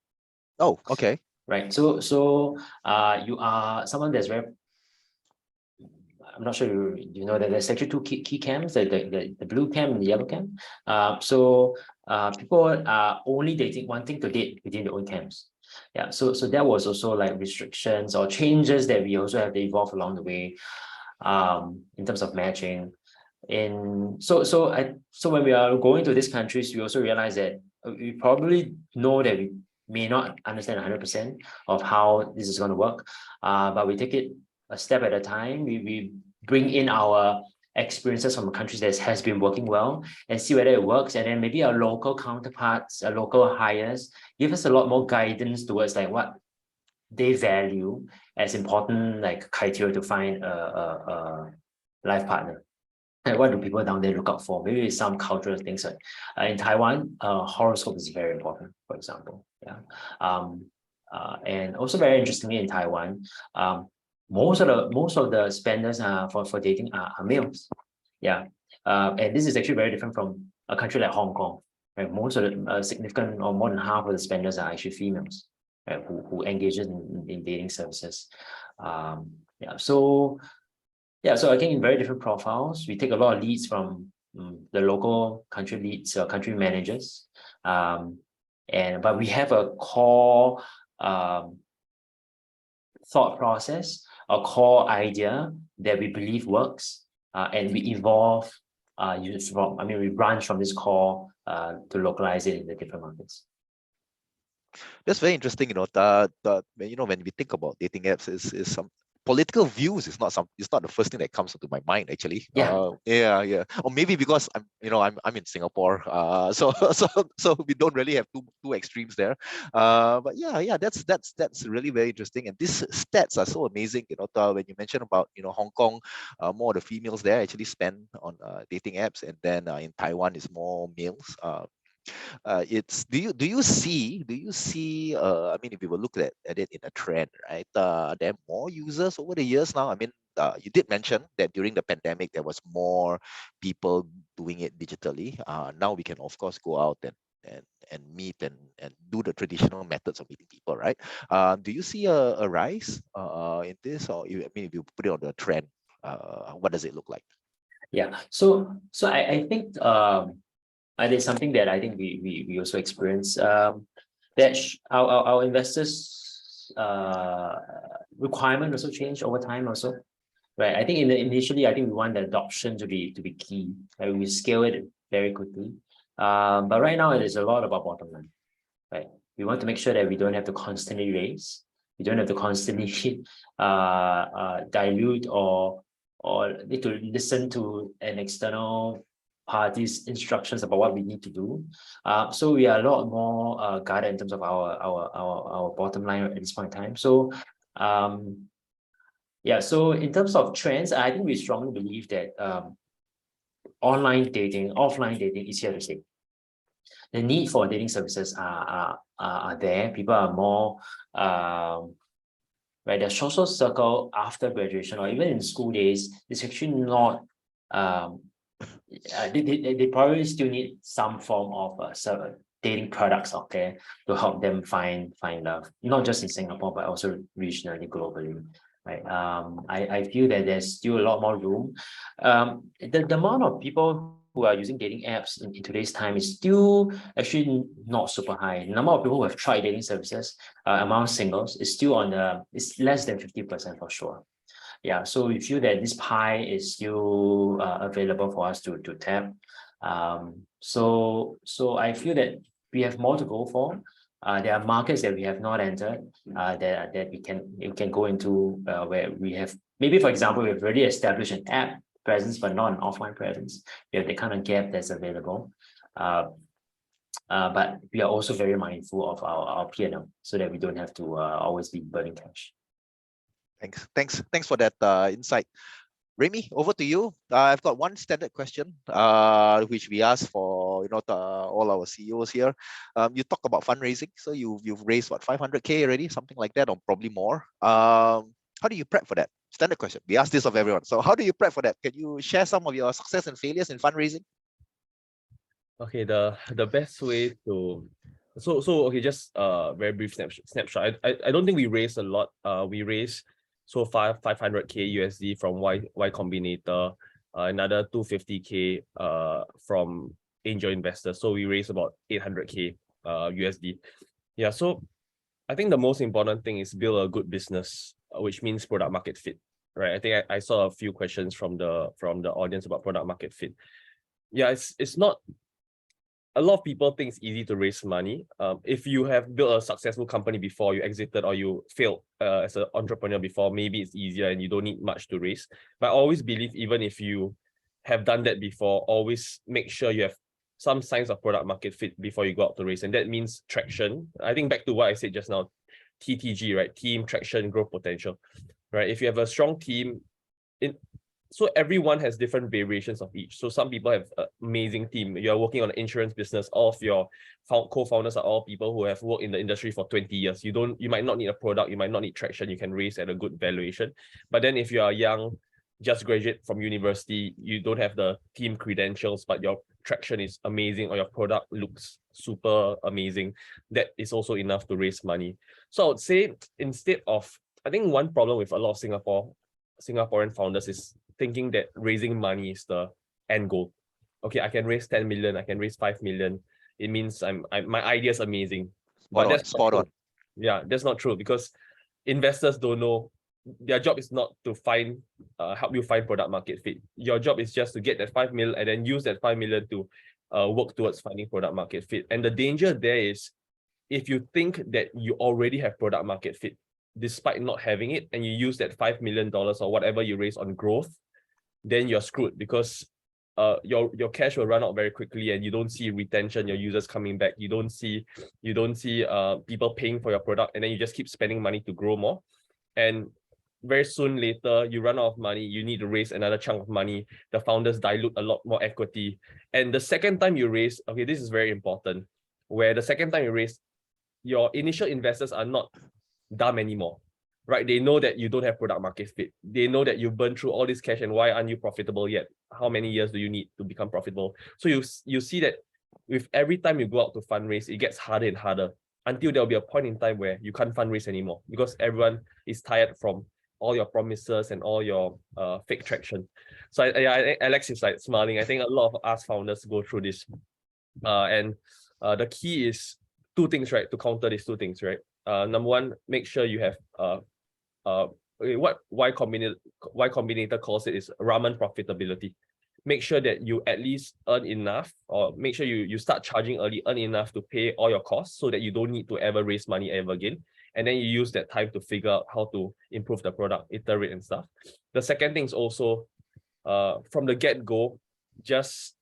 Oh, okay. Right. So you are someone that's very, I'm not sure you know that there's actually two key camps, the blue camp and the yellow camp. So people are only wanting to date within their own camps. Yeah. So that was also like restrictions or changes that we also have to evolve along the way, in terms of matching. So when we are going to these countries, we also realize that we probably know that we may not understand 100% of how this is going to work, but we take it a step at a time. We bring in our experiences from countries that has been working well and see whether it works, and then maybe our local counterparts, our local hires give us a lot more guidance towards like what they value as important, like criteria to find a life partner. And what do people down there look out for? Maybe some cultural things. Like in Taiwan, horoscope is very important, for example. Yeah. And also very interestingly in Taiwan, most of the spenders for dating are males. Yeah. And this is actually very different from a country like Hong Kong. Right? Most of the significant or more than half of the spenders are actually females, right? Who engages in dating services. Yeah. So again, in very different profiles, we take a lot of leads from the local country leads or country managers, but we have a core thought process, a core idea that we believe works, and we evolve. We branch from this core to localize it in the different markets. That's very interesting. When we think about dating apps, is political views is not it's not the first thing that comes into my mind actually. Yeah. Yeah. Or maybe because I'm in Singapore, so we don't really have two extremes there. But yeah, that's really very interesting. And these stats are so amazing. When you mentioned about Hong Kong, more of the females there actually spend on dating apps, and then in Taiwan is more males. It's do you see I mean, if you were look at it in a trend, right, there are more users over the years now. I mean, you did mention that during the pandemic there was more people doing it digitally. Now we can of course go out and meet and do the traditional methods of meeting people, right? Do you see a rise in this, or I mean, if you put it on the trend, what does it look like? Yeah. So I think it's something that I think we also experience, that our investors requirement also change over time also, right? I think initially I think we want the adoption to be key, and we scale it very quickly, but right now it is a lot about bottom line, right? We want to make sure that we don't have to constantly raise, we don't have to constantly dilute or need to listen to an external party's instructions about what we need to do. So we are a lot more guarded in terms of our bottom line at this point in time. So yeah, so in terms of trends, I think we strongly believe that online dating, offline dating is here to stay. The need for dating services are there. People are more right. Their social circle after graduation or even in school days is actually not they probably still need some form of dating products out there to help them find love, not just in Singapore but also regionally, globally, right? I feel that there's still a lot more room. The amount of people who are using dating apps in today's time is still actually not super high. The number of people who have tried dating services among singles is still it's less than 50% for sure. Yeah, so we feel that this pie is still available for us to tap. So I feel that we have more to go for. There are markets that we have not entered that we can go into, where we have, maybe for example, we've already established an app presence but not an offline presence. We have the kind of gap that's available. But we are also very mindful of our P&L so that we don't have to always be burning cash. Thanks for that insight. Raimie, over to you. I've got one standard question, which we ask for all our CEOs here. You talk about fundraising, so you've raised what, 500K already, something like that, or probably more. How do you prep for that? Standard question. We ask this of everyone. So how do you prep for that? Can you share some of your success and failures in fundraising? Okay, the best way to okay, just very brief snapshot. I don't think we raised a lot. We raised so far 500K USD from Y Combinator, another 250K from angel investors. So we raised about 800K USD. Yeah, so I think the most important thing is build a good business, which means product market fit, right? I think I saw a few questions from the audience about product market fit. Yeah, it's not. A lot of people think it's easy to raise money. If you have built a successful company before, you exited or you failed as an entrepreneur before, maybe it's easier and you don't need much to raise. But I always believe, even if you have done that before, always make sure you have some signs of product market fit before you go out to raise. And that means traction. I think back to what I said just now, TTG, right? Team, traction, growth potential, right? If you have a strong team, so everyone has different variations of each. So some people have an amazing team. You're working on an insurance business. All of your co-founders are all people who have worked in the industry for 20 years. You might not need a product. You might not need traction. You can raise at a good valuation. But then if you are young, just graduate from university, you don't have the team credentials, but your traction is amazing or your product looks super amazing, that is also enough to raise money. So I would say, instead of, I think one problem with a lot of Singaporean founders is thinking that raising money is the end goal. Okay, I can raise 10 million, I can raise 5 million. It means my idea is amazing. But that's spot on. Yeah, that's not true, because investors don't know. Their job is not to help you find product market fit. Your job is just to get that 5 million and then use that 5 million to work towards finding product market fit. And the danger there is, if you think that you already have product market fit, despite not having it, and you use that $5 million or whatever you raise on growth, then you're screwed, because your cash will run out very quickly, and you don't see retention, your users coming back, you don't see people paying for your product, and then you just keep spending money to grow more, and very soon later you run out of money, you need to raise another chunk of money, the founders dilute a lot more equity, and the second time you raise, okay, this is very important, where the second time you raise, your initial investors are not dumb anymore, right? They know that you don't have product market fit. They know that you burn through all this cash, and why aren't you profitable yet? How many years do you need to become profitable? So you see that with every time you go out to fundraise, it gets harder and harder, until there'll be a point in time where you can't fundraise anymore, because everyone is tired from all your promises and all your fake traction. So I think Alex is like smiling. I think a lot of us founders go through this, and the key is two things, right? To counter these two things, right? Number one, make sure you have what Y Combinator calls it is ramen profitability. Make sure that you at least earn enough, or make sure you start charging early, earn enough to pay all your costs, so that you don't need to ever raise money ever again. And then you use that time to figure out how to improve the product, iterate and stuff. The second thing is also from the get-go, just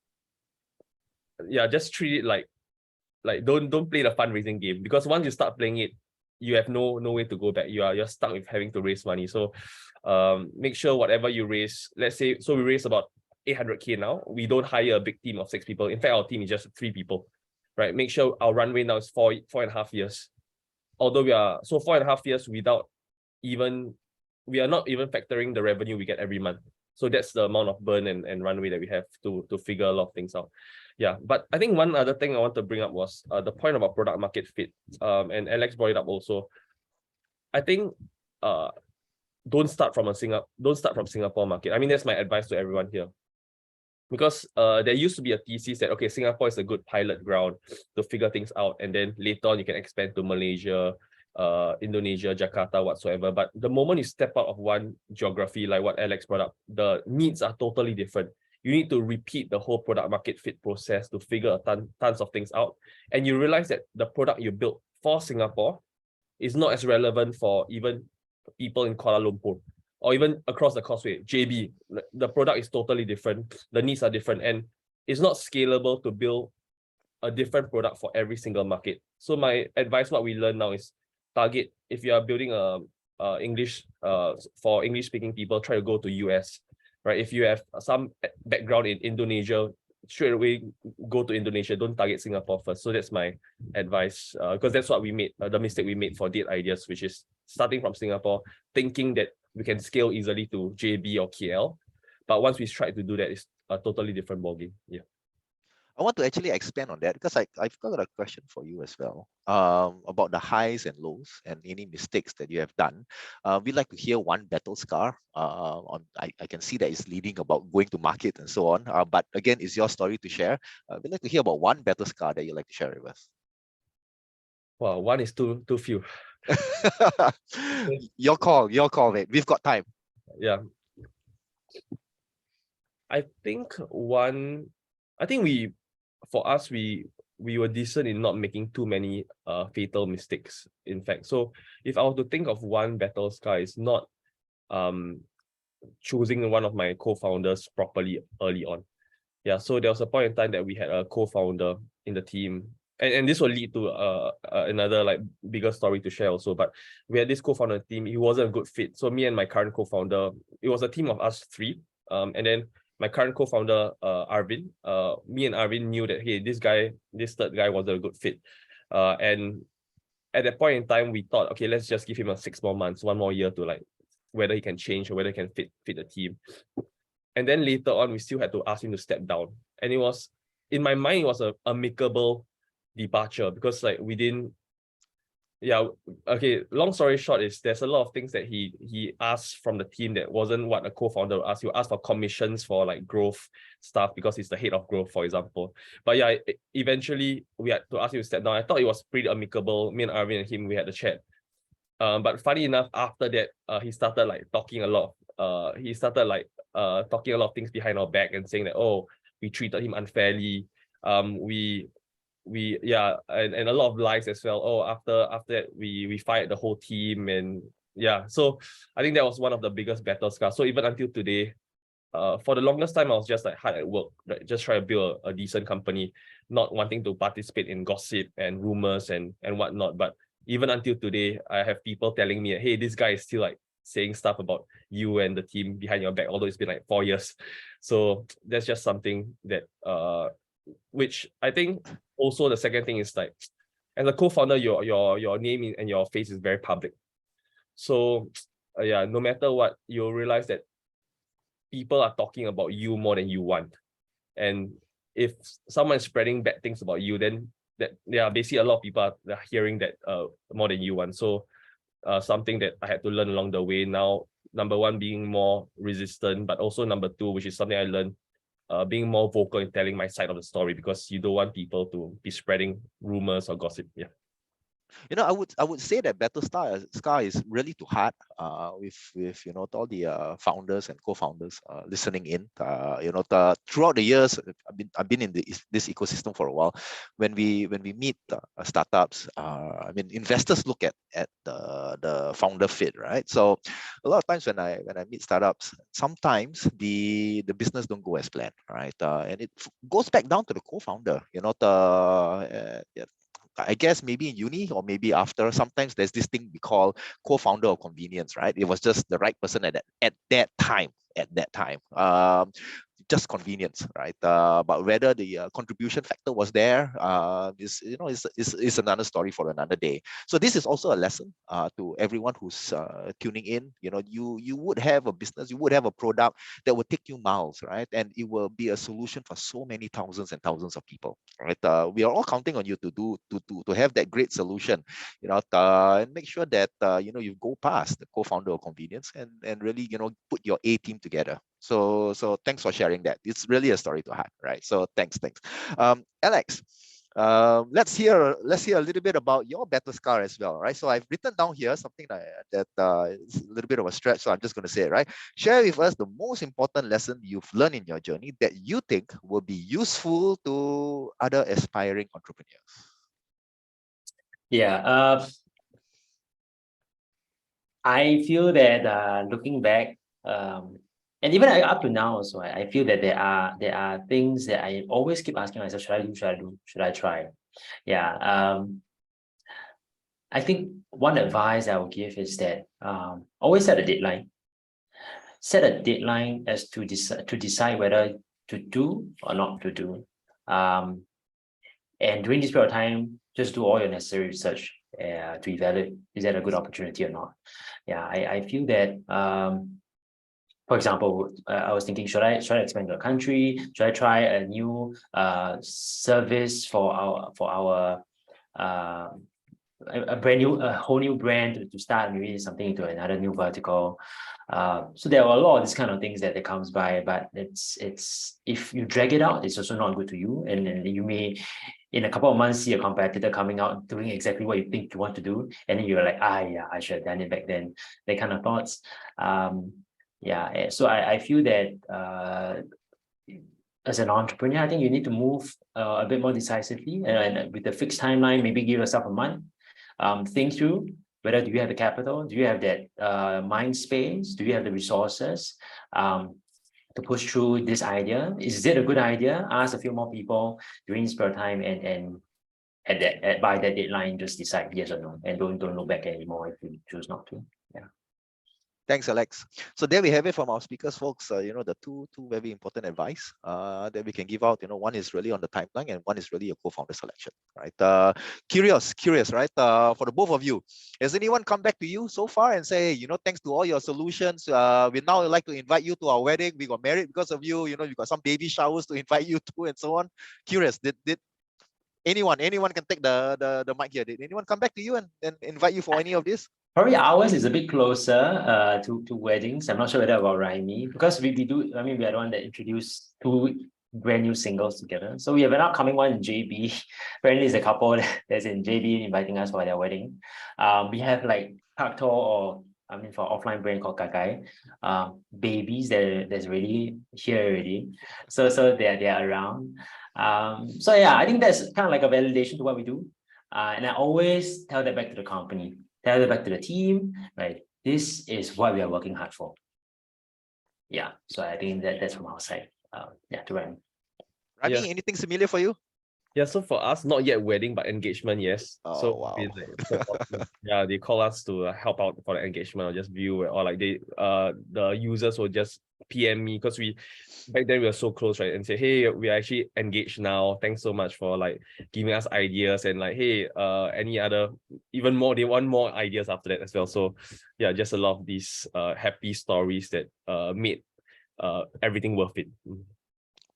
treat it like don't play the fundraising game, because once you start playing it, you have no way to go back. You're stuck with having to raise money. So make sure whatever you raise, let's say, so we raise about 800K now. We don't hire a big team of 6 people. In fact, our team is just 3 people, right? Make sure our runway now is 4.5 years. Although we are, so 4.5 years without even, we are not even factoring the revenue we get every month. So that's the amount of burn and runway that we have to figure a lot of things out. Yeah, but I think one other thing I want to bring up was the point about product market fit. And Alex brought it up also. I think don't start from Singapore market. I mean, that's my advice to everyone here. Because there used to be a thesis that, okay, Singapore is a good pilot ground to figure things out, and then later on you can expand to Malaysia, Indonesia, Jakarta, whatsoever. But the moment you step out of one geography, like what Alex brought up, the needs are totally different. You need to repeat the whole product market fit process to figure tons of things out. And you realize that the product you built for Singapore is not as relevant for even people in Kuala Lumpur, or even across the causeway, JB. The product is totally different. The needs are different, and it's not scalable to build a different product for every single market. So my advice, what we learn now is target, if you are building English for English speaking people, try to go to US, right? If you have some background in Indonesia, straight away go to Indonesia. Don't target Singapore first. So that's my advice, because that's what we made, the mistake we made for Date Ideas, which is starting from Singapore, thinking that we can scale easily to JB or KL. But once we try to do that, it's a totally different ballgame. Yeah. I want to actually expand on that, because I've got a question for you as well, about the highs and lows and any mistakes that you have done. We'd like to hear one battle scar. I can see that it's leading about going to market and so on. But again, it's your story to share. We'd like to hear about one battle scar that you'd like to share with us. Wow, one is too few. Your call, mate. We've got time. Yeah. I think for us, we were decent in not making too many fatal mistakes, in fact. So if I were to think of one battle scar, it's not choosing one of my co-founders properly early on. Yeah, so there was a point in time that we had a co-founder in the team, and this will lead to another like bigger story to share also. But we had this co-founder team. He wasn't a good fit. So me and my current co-founder, it was a team of us 3. And then my current co-founder, Arvin, me and Arvin knew that, hey, this third guy wasn't a good fit. And at that point in time, we thought, okay, let's just give him 6 more months, 1 more year to like whether he can change or whether he can fit the team. And then later on, we still had to ask him to step down. And it was, in my mind, it was an amicable departure, because like we didn't, yeah, okay, long story short is there's a lot of things that he asked from the team that wasn't what a co-founder would ask. He would ask for commissions for like growth stuff because he's the head of growth, for example. But yeah, eventually we had to ask him to step down. I thought it was pretty amicable. Me and Arvin and him, we had a chat. But funny enough, after that, he started like talking a lot. Talking a lot of things behind our back and saying that, oh, we treated him unfairly. And a lot of lies as well. Oh, after that, we fired the whole team, and yeah, so I think that was one of the biggest battle scars. So even until today, for the longest time, I was just like hard at work, right? Just try to build a decent company, not wanting to participate in gossip and rumors and whatnot. But even until today, I have people telling me, hey, this guy is still like saying stuff about you and the team behind your back, although it's been like 4 years. So that's just something that which I think also the second thing is like, as a co-founder, your name and your face is very public. So yeah, no matter what, you'll realize that people are talking about you more than you want. And if someone's spreading bad things about you, then that basically a lot of people are hearing that more than you want. So something that I had to learn along the way. Now, number one, being more resistant, but also number two, which is something I learned, being more vocal in telling my side of the story, because you don't want people to be spreading rumors or gossip. Yeah. I would say that battle scar is really too hard. With all the founders and co-founders listening in. Throughout the years, I've been in this ecosystem for a while. When we meet startups, investors look at the founder fit, right? So a lot of times when I meet startups, sometimes the business don't go as planned, right? And it goes back down to the co-founder. I guess maybe in uni or maybe after, sometimes there's this thing we call co-founder of convenience, right? It was just the right person at that time. Just convenience, right? But whether the contribution factor was there is another story for another day. So this is also a lesson to everyone who's tuning in. You would have a business, you would have a product that will take you miles, right? And it will be a solution for so many thousands and thousands of people, right? We are all counting on you to have that great solution, and make sure that you go past the co-founder of convenience and really put your A team together. So thanks for sharing that. It's really a story to heart, right? So thanks. Alex, let's hear a little bit about your battle scar as well, right? So I've written down here something that is a little bit of a stretch, so I'm just going to say it, right? Share with us the most important lesson you've learned in your journey that you think will be useful to other aspiring entrepreneurs. Yeah, I feel that looking back, and even up to now also, I feel that there are things that I always keep asking myself: should I do? Should I do? Should I try? Yeah. I think one advice I would give is that always set a deadline. Set a deadline as to decide whether to do or not to do. And during this period of time, just do all your necessary research to evaluate, is that a good opportunity or not? Yeah, I feel that, for example, I was thinking, should I expand to a country? Should I try a new service for our a whole new brand to start, maybe something into another new vertical. So there are a lot of these kind of things that comes by, but it's if you drag it out, it's also not good to you, and you may in a couple of months see a competitor coming out doing exactly what you think you want to do, and then you're like, yeah, I should have done it back then. That kind of thoughts. Yeah, so I feel that as an entrepreneur, I think you need to move a bit more decisively, and with a fixed timeline, maybe give yourself a month. Think through whether do you have the capital, do you have that mind space, do you have the resources to push through this idea? Is it a good idea? Ask a few more people during this period of time, and by that deadline, just decide yes or no, and don't look back anymore if you choose not to. Yeah. Thanks, Alex. So there we have it from our speakers, folks. The two very important advice that we can give out. One is really on the timeline, and one is really a co-founder selection, right? Curious, right? For the both of you, has anyone come back to you so far and say, thanks to all your solutions, we now like to invite you to our wedding. We got married because of you. You got some baby showers to invite you to, and so on. Curious, did anyone can take the mic here? Did anyone come back to you and invite you for any of this? Probably ours is a bit closer to weddings. I'm not sure whether about Raimie, because we do. I mean, we are the one that introduced two brand new singles together. So we have an upcoming one in JB. Apparently, it's a couple that's in JB inviting us for their wedding. We have like Pakto, or for offline brand called Kakai. Babies that's really here already. So they're around. So yeah, I think that's kind of like a validation to what we do. And I always tell that back to the company. Tell it back to the team, right? this is what we are working hard for. Yeah, so I think that's from our side. Yeah, to Raimie. Raimie, Yeah. anything similar for you? Yeah, so for us, not yet wedding, but engagement, yes. Oh, So wow. yeah, they call us to help out for the engagement or just view it, or like the users will just PM me because back then we were so close, right? And say, hey, we are actually engaged now. Thanks so much for like giving us ideas, and like, hey, any other even more, they want more ideas after that as well. So yeah, just a lot of these happy stories that made everything worth it.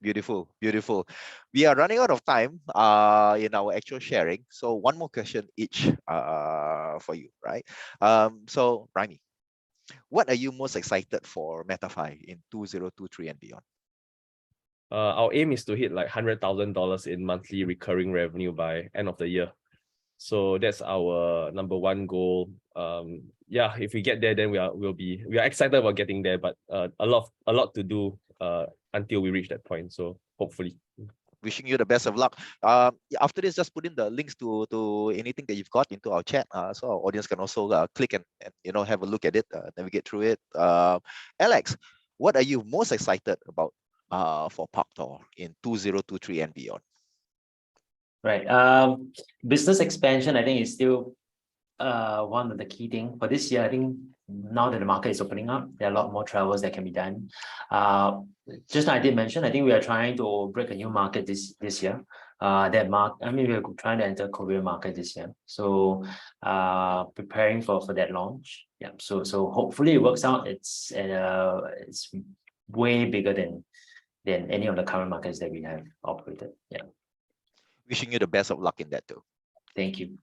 Beautiful, beautiful. We are running out of time in our actual sharing. So one more question each for you, right? So Raimie, what are you most excited for MetaFi in 2023 and beyond? Our aim is to hit like $100,000 in monthly recurring revenue by end of the year. So that's our number one goal. Yeah, if we get there, then we are excited about getting there, but a lot to do until we reach that point. So hopefully. Wishing you the best of luck. After this, just put in the links to anything that you've got into our chat, so our audience can also click and have a look at it, navigate through it. Alex, what are you most excited about for Paktor in 2023 and beyond? Right. Business expansion, I think, is still one of the key things for this year. I think now that the market is opening up, there are a lot more travels that can be done. Just like I did mention, I think we are trying to break a new market this year. We are trying to enter Korean market this year. So preparing for that launch. Yeah. So hopefully it works out. It's way bigger than any of the current markets that we have operated. Yeah. Wishing you the best of luck in that too. Thank you.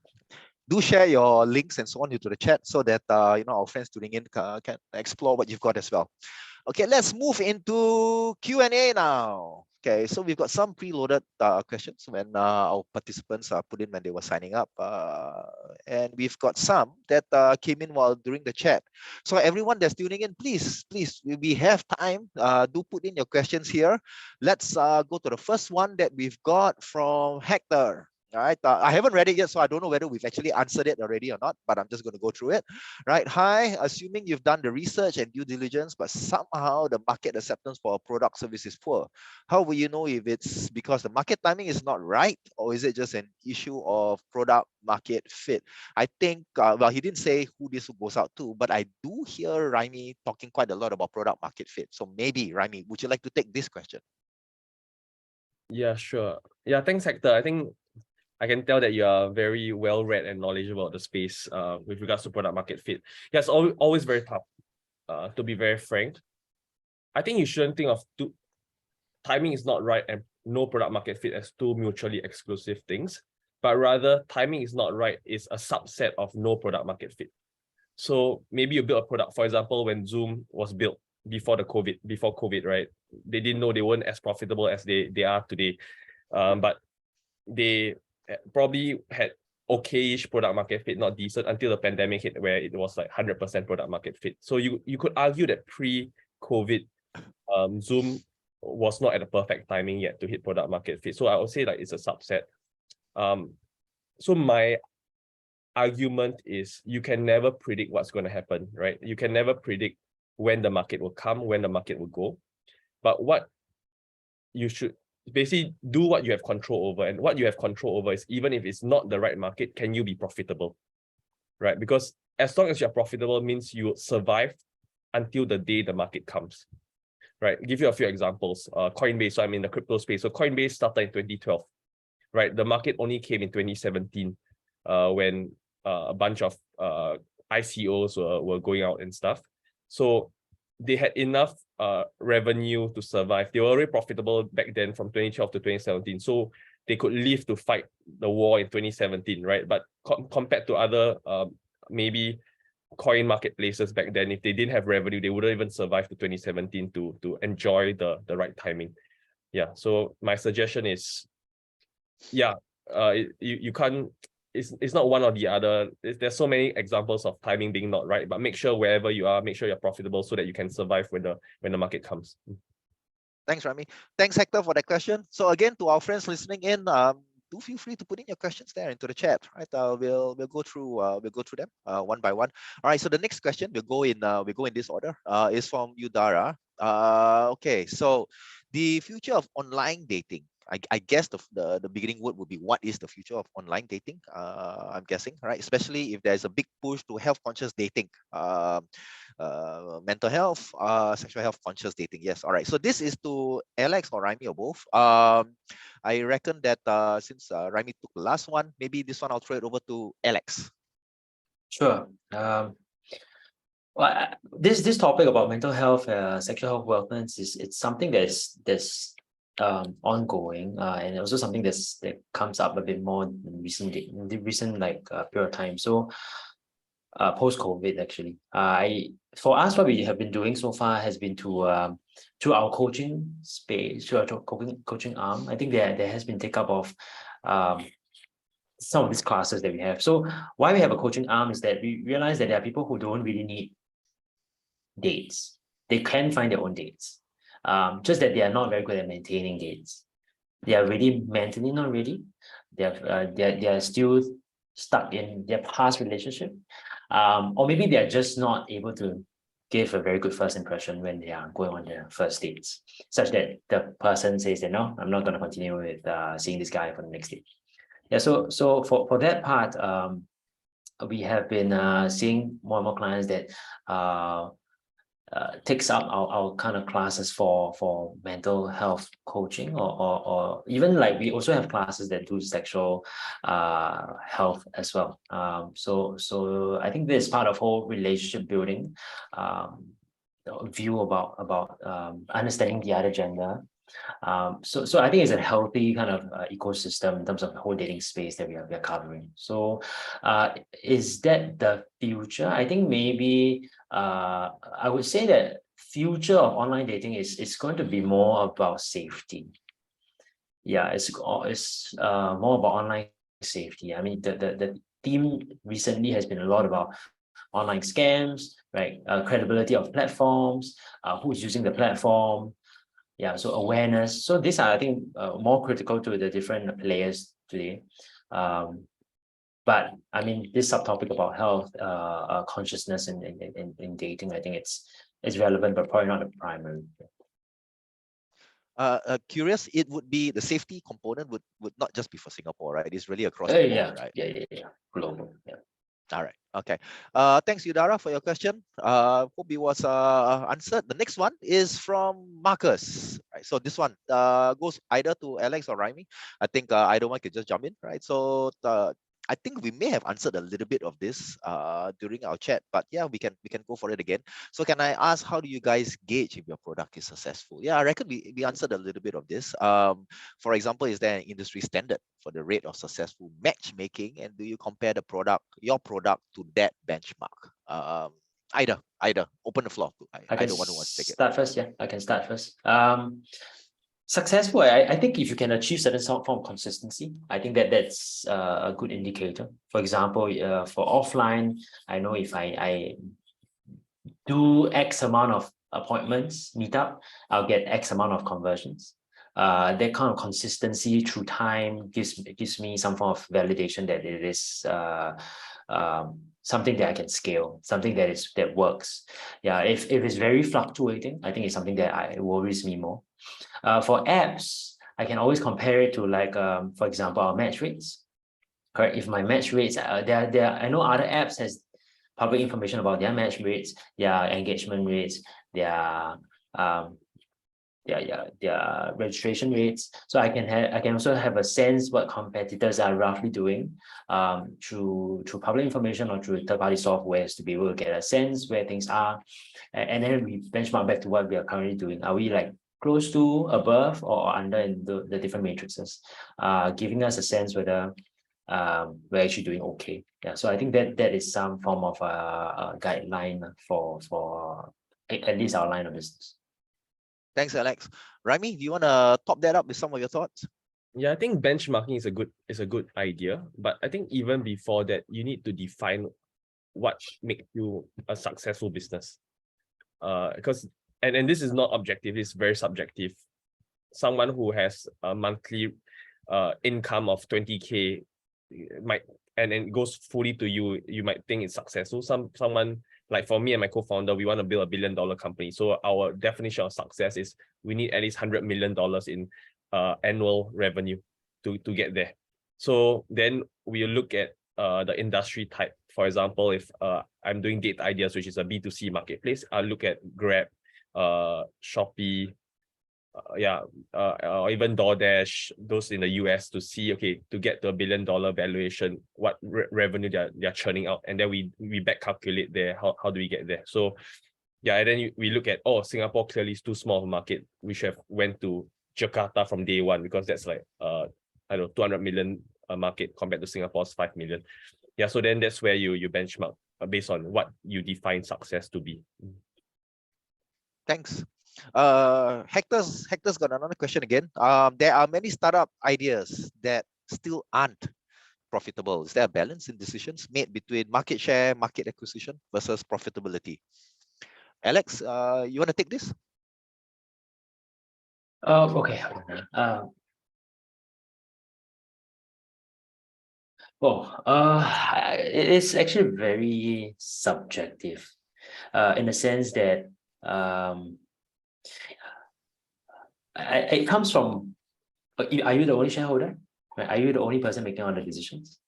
Do share your links and so on into the chat so that our friends tuning in can explore what you've got as well. Okay, let's move into Q&A now. Okay, so we've got some preloaded questions when our participants put in when they were signing up, and we've got some that came in while during the chat. So everyone that's tuning in, please, we have time. Do put in your questions here. Let's go to the first one that we've got from Hector. All right, I haven't read it yet, so I don't know whether we've actually answered it already or not, but I'm just going to go through it. Right, hi, assuming you've done the research and due diligence, but somehow the market acceptance for a product service is poor. How will you know if it's because the market timing is not right, or is it just an issue of product market fit? I think, well, he didn't say who this goes out to, but I do hear Raimie talking quite a lot about product market fit. So maybe, Raimie, would you like to take this question? Yeah, sure. Yeah, thanks, Hector. I think I can tell that you are very well read and knowledgeable about the space with regards to product market fit. Yeah, it's always very tough, to be very frank. I think you shouldn't think of timing is not right and no product market fit as two mutually exclusive things, but rather timing is not right is a subset of no product market fit. So maybe you build a product, for example, when Zoom was built before COVID, right? They didn't know they weren't as profitable as they are today, but they probably had okay-ish product market fit, not decent, until the pandemic hit, where it was like 100% product market fit. So you could argue that pre-COVID, Zoom was not at the perfect timing yet to hit product market fit. So I would say like it's a subset. So my argument is you can never predict what's going to happen, right? You can never predict when the market will come, when the market will go. But what you should basically do what you have control over, and what you have control over is, even if it's not the right market, can you be profitable, right? Because as long as you're profitable means you survive until the day the market comes, right? I'll give you a few examples. Coinbase, so I'm in the crypto space. So Coinbase started in 2012, right? The market only came in 2017 when a bunch of ICOs were going out and stuff. So they had enough revenue to survive. They were already profitable back then from 2012 to 2017. So they could live to fight the war in 2017, right? But compared to other maybe coin marketplaces back then, if they didn't have revenue, they wouldn't even survive to 2017 to enjoy the right timing. Yeah. So my suggestion is, yeah, you can't. It's not one or the other. There's so many examples of timing being not right, but make sure wherever you are, make sure you're profitable so that you can survive when the market comes. Thanks, Raimie. Thanks, Hector, for that question. So again, to our friends listening in, do feel free to put in your questions there into the chat, right? We'll go through them one by one. All right. So the next question we'll go in this order. Is from Udara. Okay. So the future of online dating. I guess the beginning word would be what is the future of online dating? I'm guessing, right? Especially if there's a big push to health conscious dating, mental health, sexual health conscious dating. Yes, all right. So this is to Alex or Raimie or both. I reckon that since Raimie took the last one, maybe this one I'll throw it over to Alex. Sure. Well, this topic about mental health, sexual health, wellness it's something that's ongoing, and also something that comes up a bit more in recent period of time. So post-COVID actually, for us what we have been doing so far has been to our coaching space, to our coaching arm. I think there has been take up of some of these classes that we have. So why we have a coaching arm is that we realize that there are people who don't really need dates. They can find their own dates. Just that they are not very good at maintaining dates. They are really mentally not ready. They are still stuck in their past relationship. Or maybe they are just not able to give a very good first impression when they are going on their first dates, such that the person says that no, I'm not going to continue with seeing this guy for the next date. Yeah, so for that part, we have been seeing more and more clients that takes up our kind of classes for mental health coaching, or even like we also have classes that do sexual health as well. So I think this is part of whole relationship building, view about understanding the other gender. So I think it's a healthy kind of ecosystem in terms of the whole dating space that we are covering. So is that the future? I think maybe I would say that future of online dating is going to be more about safety. Yeah, it's more about online safety. I mean, the theme recently has been a lot about online scams, right? Credibility of platforms, who's using the platform. Yeah, so awareness. So these are, I think, more critical to the different players today. But I mean, this subtopic about health, consciousness in dating, I think it's relevant, but probably not the primary. Curious, it would be the safety component would not just be for Singapore, right? It's really across the board, Yeah, right? yeah, global. Yeah. All right. Okay. Thanks, Udara, for your question. Hope it was answered. The next one is from Marcus. Right. So this one goes either to Alex or Raimie. I think either one can just jump in, right? So I think we may have answered a little bit of this during our chat, but yeah, we can go for it again. So can I ask, how do you guys gauge if your product is successful? Yeah, I reckon we answered a little bit of this. For example, is there an industry standard for the rate of successful matchmaking, and do you compare your product to that benchmark? Either open the floor to either one who wants to take it. Start first. Yeah, I can start first. Successful, I think if you can achieve certain form of consistency, I think that's a good indicator. For example, for offline, I know if I do X amount of appointments, meet up, I'll get X amount of conversions. That kind of consistency through time gives me some form of validation that it is something that I can scale, something that works. Yeah, if it's very fluctuating, I think it's something that worries me more. For apps, I can always compare it to for example, our match rates. Correct. If my match rates, I know other apps has public information about their match rates, their engagement rates, their registration rates. So I can also have a sense what competitors are roughly doing through public information or through third-party softwares to be able to get a sense where things are, and then we benchmark back to what we are currently doing. Are we close to, above, or under in the different matrices, giving us a sense whether we're actually doing okay. Yeah, so I think that is some form of a guideline for at least our line of business. Thanks, Alex. Raimie, do you want to top that up with some of your thoughts? Yeah, I think benchmarking is a good idea, but I think even before that, you need to define what makes you a successful business. Because and this is not objective; it's very subjective. Someone who has a monthly income of 20K might, and then it goes fully to you, you might think it's successful. Someone like for me and my co-founder, we want to build a $1 billion company. So our definition of success is we need at least $100 million in annual revenue to get there. So then we look at the industry type. For example, if I'm doing Date Ideas, which is a B2C marketplace, I'll look at Grab, Shopee, or even DoorDash, those in the US, to see, okay, to get to $1 billion valuation, what revenue they're churning out, and then we back calculate there how do we get there. So yeah, and then we look at, oh, Singapore clearly is too small of a market. We should have went to Jakarta from day one, because that's like I don't know, 200 million market compared to Singapore's 5 million. Yeah, so then that's where you benchmark based on what you define success to be. Thanks. Hector's got another question again. There are many startup ideas that still aren't profitable. Is there a balance in decisions made between market share, market acquisition versus profitability? Alex, you want to take this? Okay. It is actually very subjective, in the sense that it comes from, are you the only shareholder? Right? Are you the only person making all the decisions?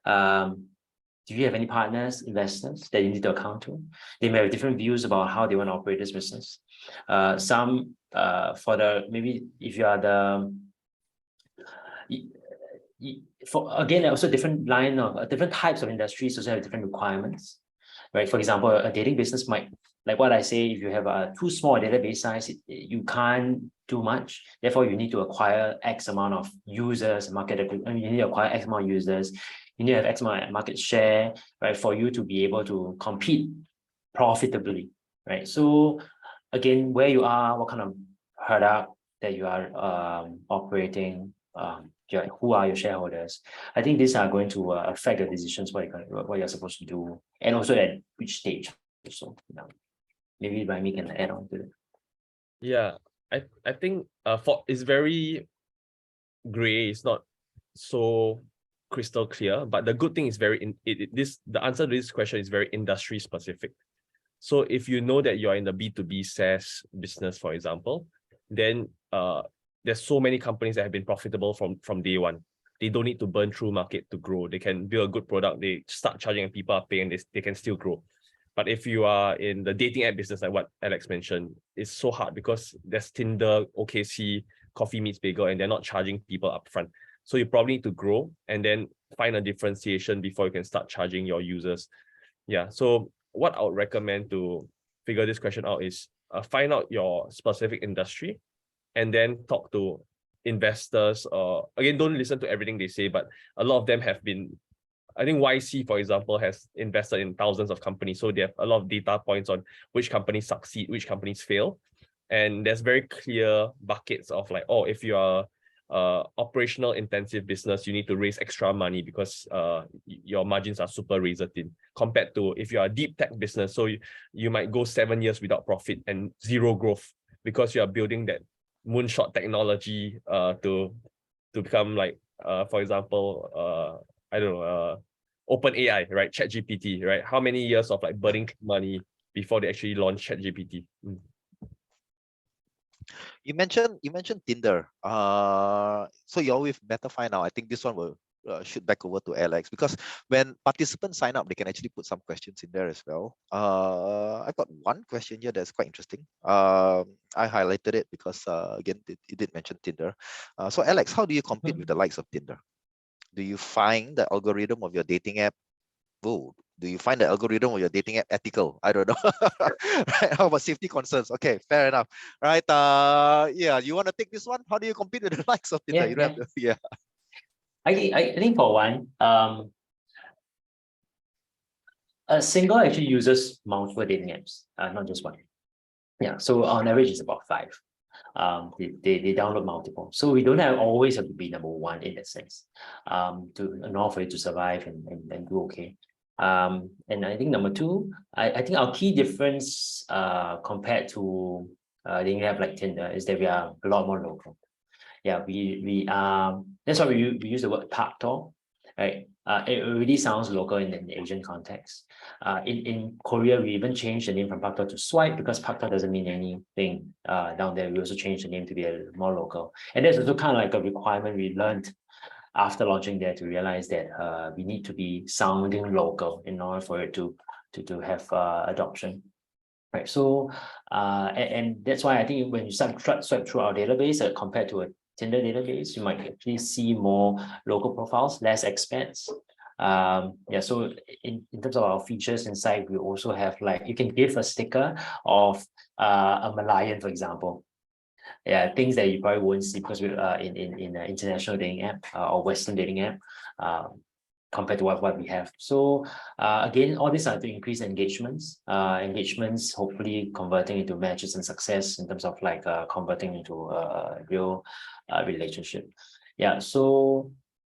Do you have any partners, investors that you need to account to? They may have different views about how they want to operate this business. Some maybe if you are the again, also different types of industries also have different requirements, right? For example, a dating business might, like what I say, if you have a too small database size, you can't do much. Therefore, you need to acquire X amount of users, you need to acquire X amount of users. You need to have X amount of market share, right, for you to be able to compete profitably, right? So again, where you are, what kind of product that you are operating, who are your shareholders? I think these are going to affect the decisions what you're supposed to do, and also at which stage. So maybe Raimie can add on to it. Yeah, I think it's very gray. It's not so crystal clear, but the good thing is the answer to this question is very industry specific. So if you know that you're in the B2B SaaS business, for example, then there's so many companies that have been profitable from day one. They don't need to burn through market to grow. They can build a good product, they start charging and people are paying, they can still grow. But if you are in the dating app business, like what Alex mentioned, it's so hard because there's Tinder, OKC, Coffee Meets Bagel, and they're not charging people upfront. So you probably need to grow and then find a differentiation before you can start charging your users. Yeah, so what I would recommend to figure this question out is find out your specific industry and then talk to investors. Again, don't listen to everything they say, but a lot of them have been, I think YC, for example, has invested in thousands of companies. So they have a lot of data points on which companies succeed, which companies fail. And there's very clear buckets of like, oh, if you are operational intensive business, you need to raise extra money because your margins are super razor thin compared to if you are a deep tech business. So you might go 7 years without profit and zero growth because you are building that moonshot technology to become like, for example, I don't know, OpenAI, right? ChatGPT, right? How many years of like burning money before they actually launch ChatGPT? You mentioned Tinder. So you're with Betterfy now. I think this one will shoot back over to Alex, because when participants sign up, they can actually put some questions in there as well. I got one question here that's quite interesting. I highlighted it because again, it did mention Tinder. So Alex, how do you compete with the likes of Tinder? Do you find the algorithm of your dating app? Do you find the algorithm of your dating app ethical? I don't know. Right? How about safety concerns? Okay, fair enough. Right. Yeah, you want to take this one? How do you compete with the likes of Tinder? Yeah. I think for one, a single actually uses multiple dating apps, not just one. Yeah, so on average it's about 5. They download multiple, so we don't always have to be number one in that sense, in order for you to survive and do okay. And I think number 2, I think our key difference compared to dating app like Tinder is that we are a lot more local. yeah, that's why we use the word paktor, right? It really sounds local in an Asian context. In Korea, we even changed the name from paktor to swipe because paktor doesn't mean anything down there. We also changed the name to be a more local, and that's also kind of like a requirement we learned after launching there to realize that we need to be sounding local in order for it to have adoption. Right, so and that's why I think when you swipe through our database compared to a Tinder database, you might actually see more local profiles, less expats. Yeah, so in terms of our features inside, we also have like you can give a sticker of a Malayan, for example. Yeah, things that you probably won't see because we're in an international dating app or Western dating app. Compared to what we have. So again, all these are to increase engagements, hopefully converting into matches and success in terms of like converting into a real relationship. Yeah, so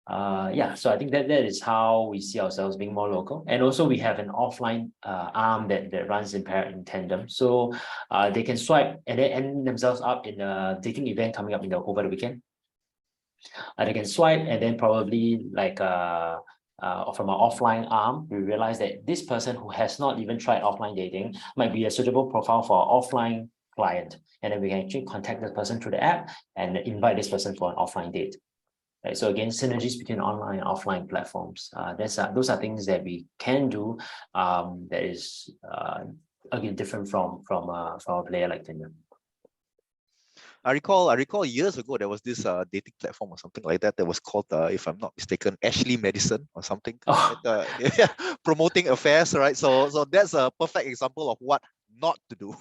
so I think that is how we see ourselves being more local. And also we have an offline arm that runs in tandem. So they can swipe and then end themselves up in a dating event coming up over the weekend. They can swipe and then probably like from our offline arm, we realize that this person who has not even tried offline dating might be a suitable profile for our offline client. And then we can actually contact this person through the app and invite this person for an offline date. Right, so again, synergies between online and offline platforms. Those are things that we can do that is again different from a player like Tinder. I recall years ago there was this dating platform or something like that was called, if I'm not mistaken, Ashley Madison or something, yeah, promoting affairs, right? So that's a perfect example of what not to do.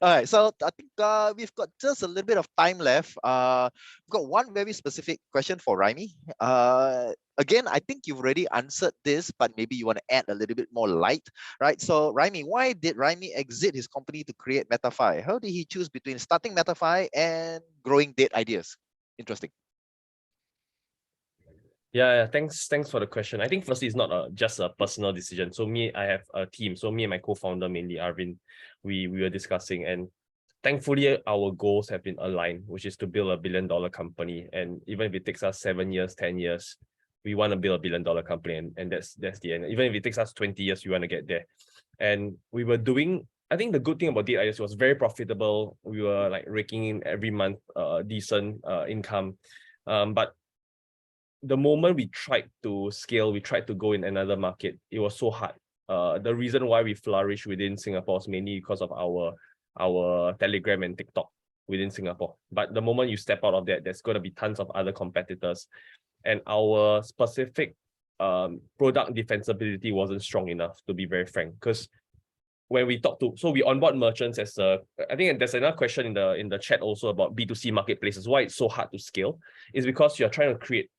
All right, so I think we've got just a little bit of time left. We've got one very specific question for Raimie. Again, I think you've already answered this, but maybe you want to add a little bit more light, right? So Raimie, why did Raimie exit his company to create MetaFi? How did he choose between starting MetaFi and growing Date Ideas? Interesting. Yeah, thanks for the question. I think firstly, it's not just a personal decision. So I have a team. So me and my co-founder, mainly Arvin, we were discussing, and thankfully our goals have been aligned, which is to build $1 billion company. And even if it takes us 7 years, 10 years, we want to build $1 billion company, and that's the end. Even if it takes us 20 years, we want to get there. And we were doing, I think the good thing about Date Ideas was very profitable. We were like raking in every month decent income. But the moment we tried to scale, we tried to go in another market, it was so hard. The reason why we flourish within Singapore is mainly because of our Telegram and TikTok within Singapore. But the moment you step out of that, there's going to be tons of other competitors. And our specific product defensibility wasn't strong enough, to be very frank. Because when we so we onboard merchants as I think there's another question in the chat also about B2C marketplaces. Why it's so hard to scale is because you're trying to create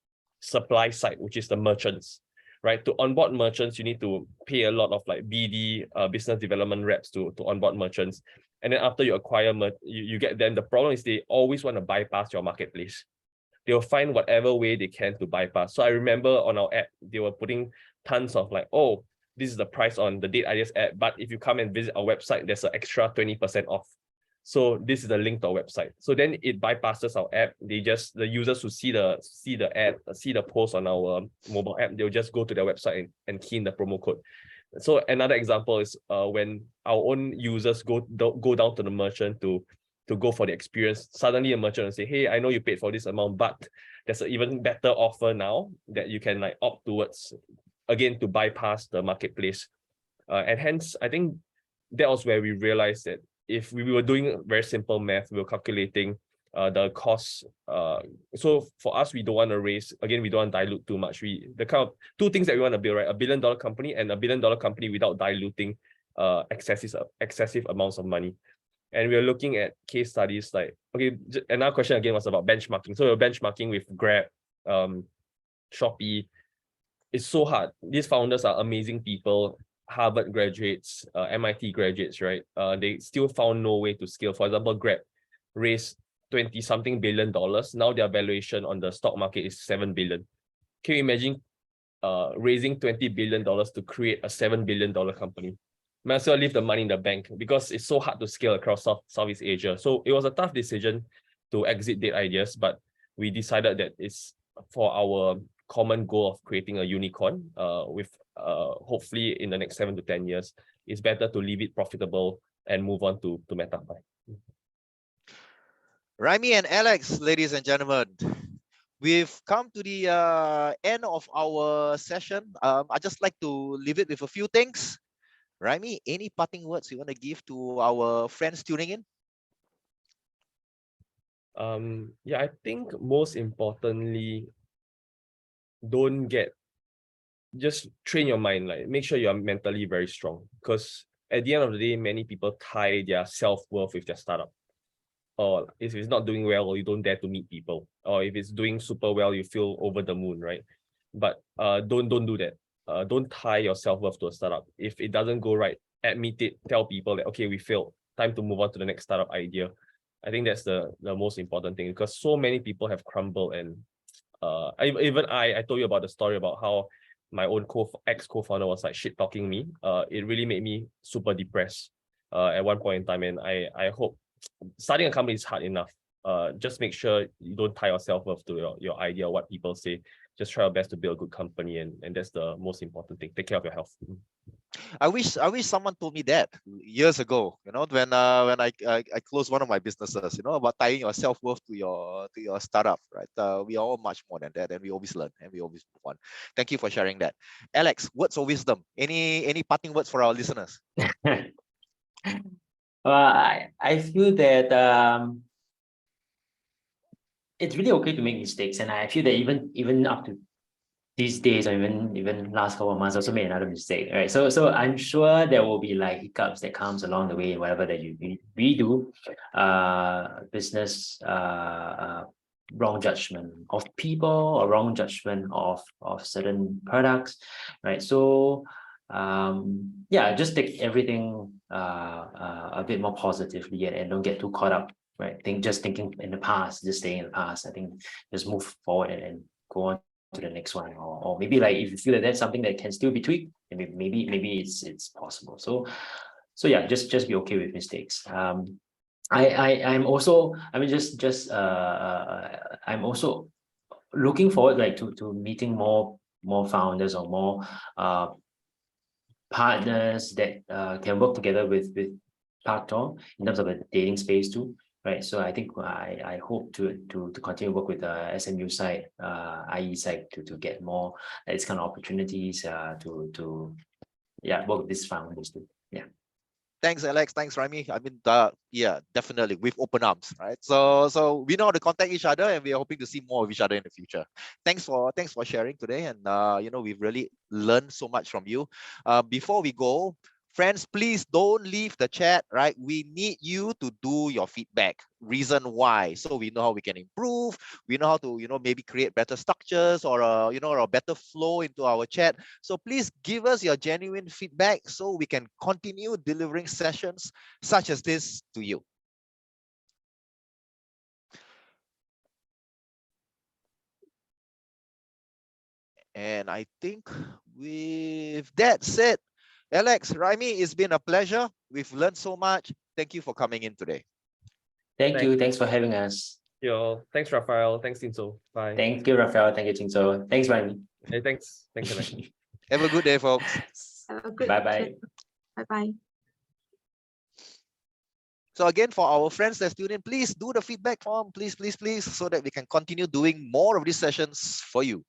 supply side, which is the merchants, right? To onboard merchants, you need to pay a lot of like BD, business development reps to onboard merchants. And then after you acquire, you get them. The problem is they always want to bypass your marketplace. They'll find whatever way they can to bypass. So I remember on our app, they were putting tons of like, oh, this is the price on the Date Ideas app, but if you come and visit our website, there's an extra 20% off. So this is the link to our website. So then it bypasses our app. The users who see the ad, see the post on our mobile app, they'll just go to their website and key in the promo code. So another example is when our own users go down to the merchant to go for the experience. Suddenly a merchant will say, hey, I know you paid for this amount, but there's an even better offer now that you can like opt towards, again, to bypass the marketplace. And hence, I think that was where we realized that if we were doing very simple math, we were calculating the costs. So for us, we don't want to raise, again, we don't want to dilute too much. The kind of two things that we want to build, right? $1 billion company and $1 billion company without diluting excessive amounts of money. And we are looking at case studies like, okay, another question again was about benchmarking. So we're benchmarking with Grab, Shopee. It's so hard. These founders are amazing people. Harvard graduates, MIT graduates, right? They still found no way to scale. For example, Grab raised 20-something billion dollars. Now their valuation on the stock market is 7 billion. Can you imagine raising $20 billion to create a $7 billion company? Might as well leave the money in the bank because it's so hard to scale across Southeast Asia. So it was a tough decision. to exit date ideas, but we decided that it's for our common goal of creating a unicorn with hopefully in the next 7 to 10 years, it's better to leave it profitable and move on to MetaFi. Raimie and Alex, ladies and gentlemen, we've come to the end of our session. I just like to leave it with a few things. Raimie, any parting words you want to give to our friends tuning in? Yeah, I think most importantly, just train your mind, like make sure you are mentally very strong, because at the end of the day, many people tie their self-worth with their startup. Or if it's not doing well, or you don't dare to meet people, or if it's doing super well, you feel over the moon, right? But don't do that. Don't tie your self-worth to a startup. If it doesn't go right, admit it, tell people that okay, we failed, time to move on to the next startup idea. I think that's the most important thing, because so many people have crumbled. And I told you about the story about how my own ex-co-founder was like shit talking me. It really made me super depressed at one point in time. And I hope starting a company is hard enough. Just make sure you don't tie yourself up to your idea or what people say. Just try your best to build a good company, and that's the most important thing. Take care of your health. I wish someone told me that years ago. You know, when I closed one of my businesses. You know, about tying your self-worth to your startup. Right? We are all much more than that, and we always learn and we always move on. Thank you for sharing that, Alex. Words of wisdom. Any parting words for our listeners? I feel that it's really okay to make mistakes, and I feel that even up to these days, or even last couple of months, also made another mistake, right? So I'm sure there will be like hiccups that comes along the way in whatever that we do, business, wrong judgment of people, or wrong judgment of certain products, right? So yeah, just take everything a bit more positively, and don't get too caught up, right? Just thinking in the past, just staying in the past. I think just move forward and go on to the next one, or maybe like if you feel that that's something that can still be tweaked, maybe it's possible. So yeah, just be okay with mistakes. I'm also, I mean, I'm also looking forward like to meeting more founders, or more partners that can work together with Paktor in terms of a dating space too, right? So I think I hope to continue to work with the SMU side, IE side, to get more this kind of opportunities, to work with these founders too. Yeah. Thanks, Alex. Thanks, Raimie. I mean, yeah, definitely with open arms, right? So we know how to contact each other, and we are hoping to see more of each other in the future. Thanks for sharing today, and you know, we've really learned so much from you. Before we go, friends, please don't leave the chat, right? We need you to do your feedback, reason why, so we know how we can improve. We know how to, you know, maybe create better structures, or you know, or a better flow into our chat. So please give us your genuine feedback so we can continue delivering sessions such as this to you. And I think with that said, Alex, Raimie, it's been a pleasure. We've learned so much. Thank you for coming in today. Thank you. Thanks for having us. Yo, thanks, Raphael. Thanks, Tinso. Bye. Thank you, Raphael. Thank you, Chinso. Thanks, Raimie. Hey, thanks, Alex. Have a good day, folks. Have a good Bye-bye. Bye-bye. So again, for our friends that tune in, please do the feedback form, please, so that we can continue doing more of these sessions for you.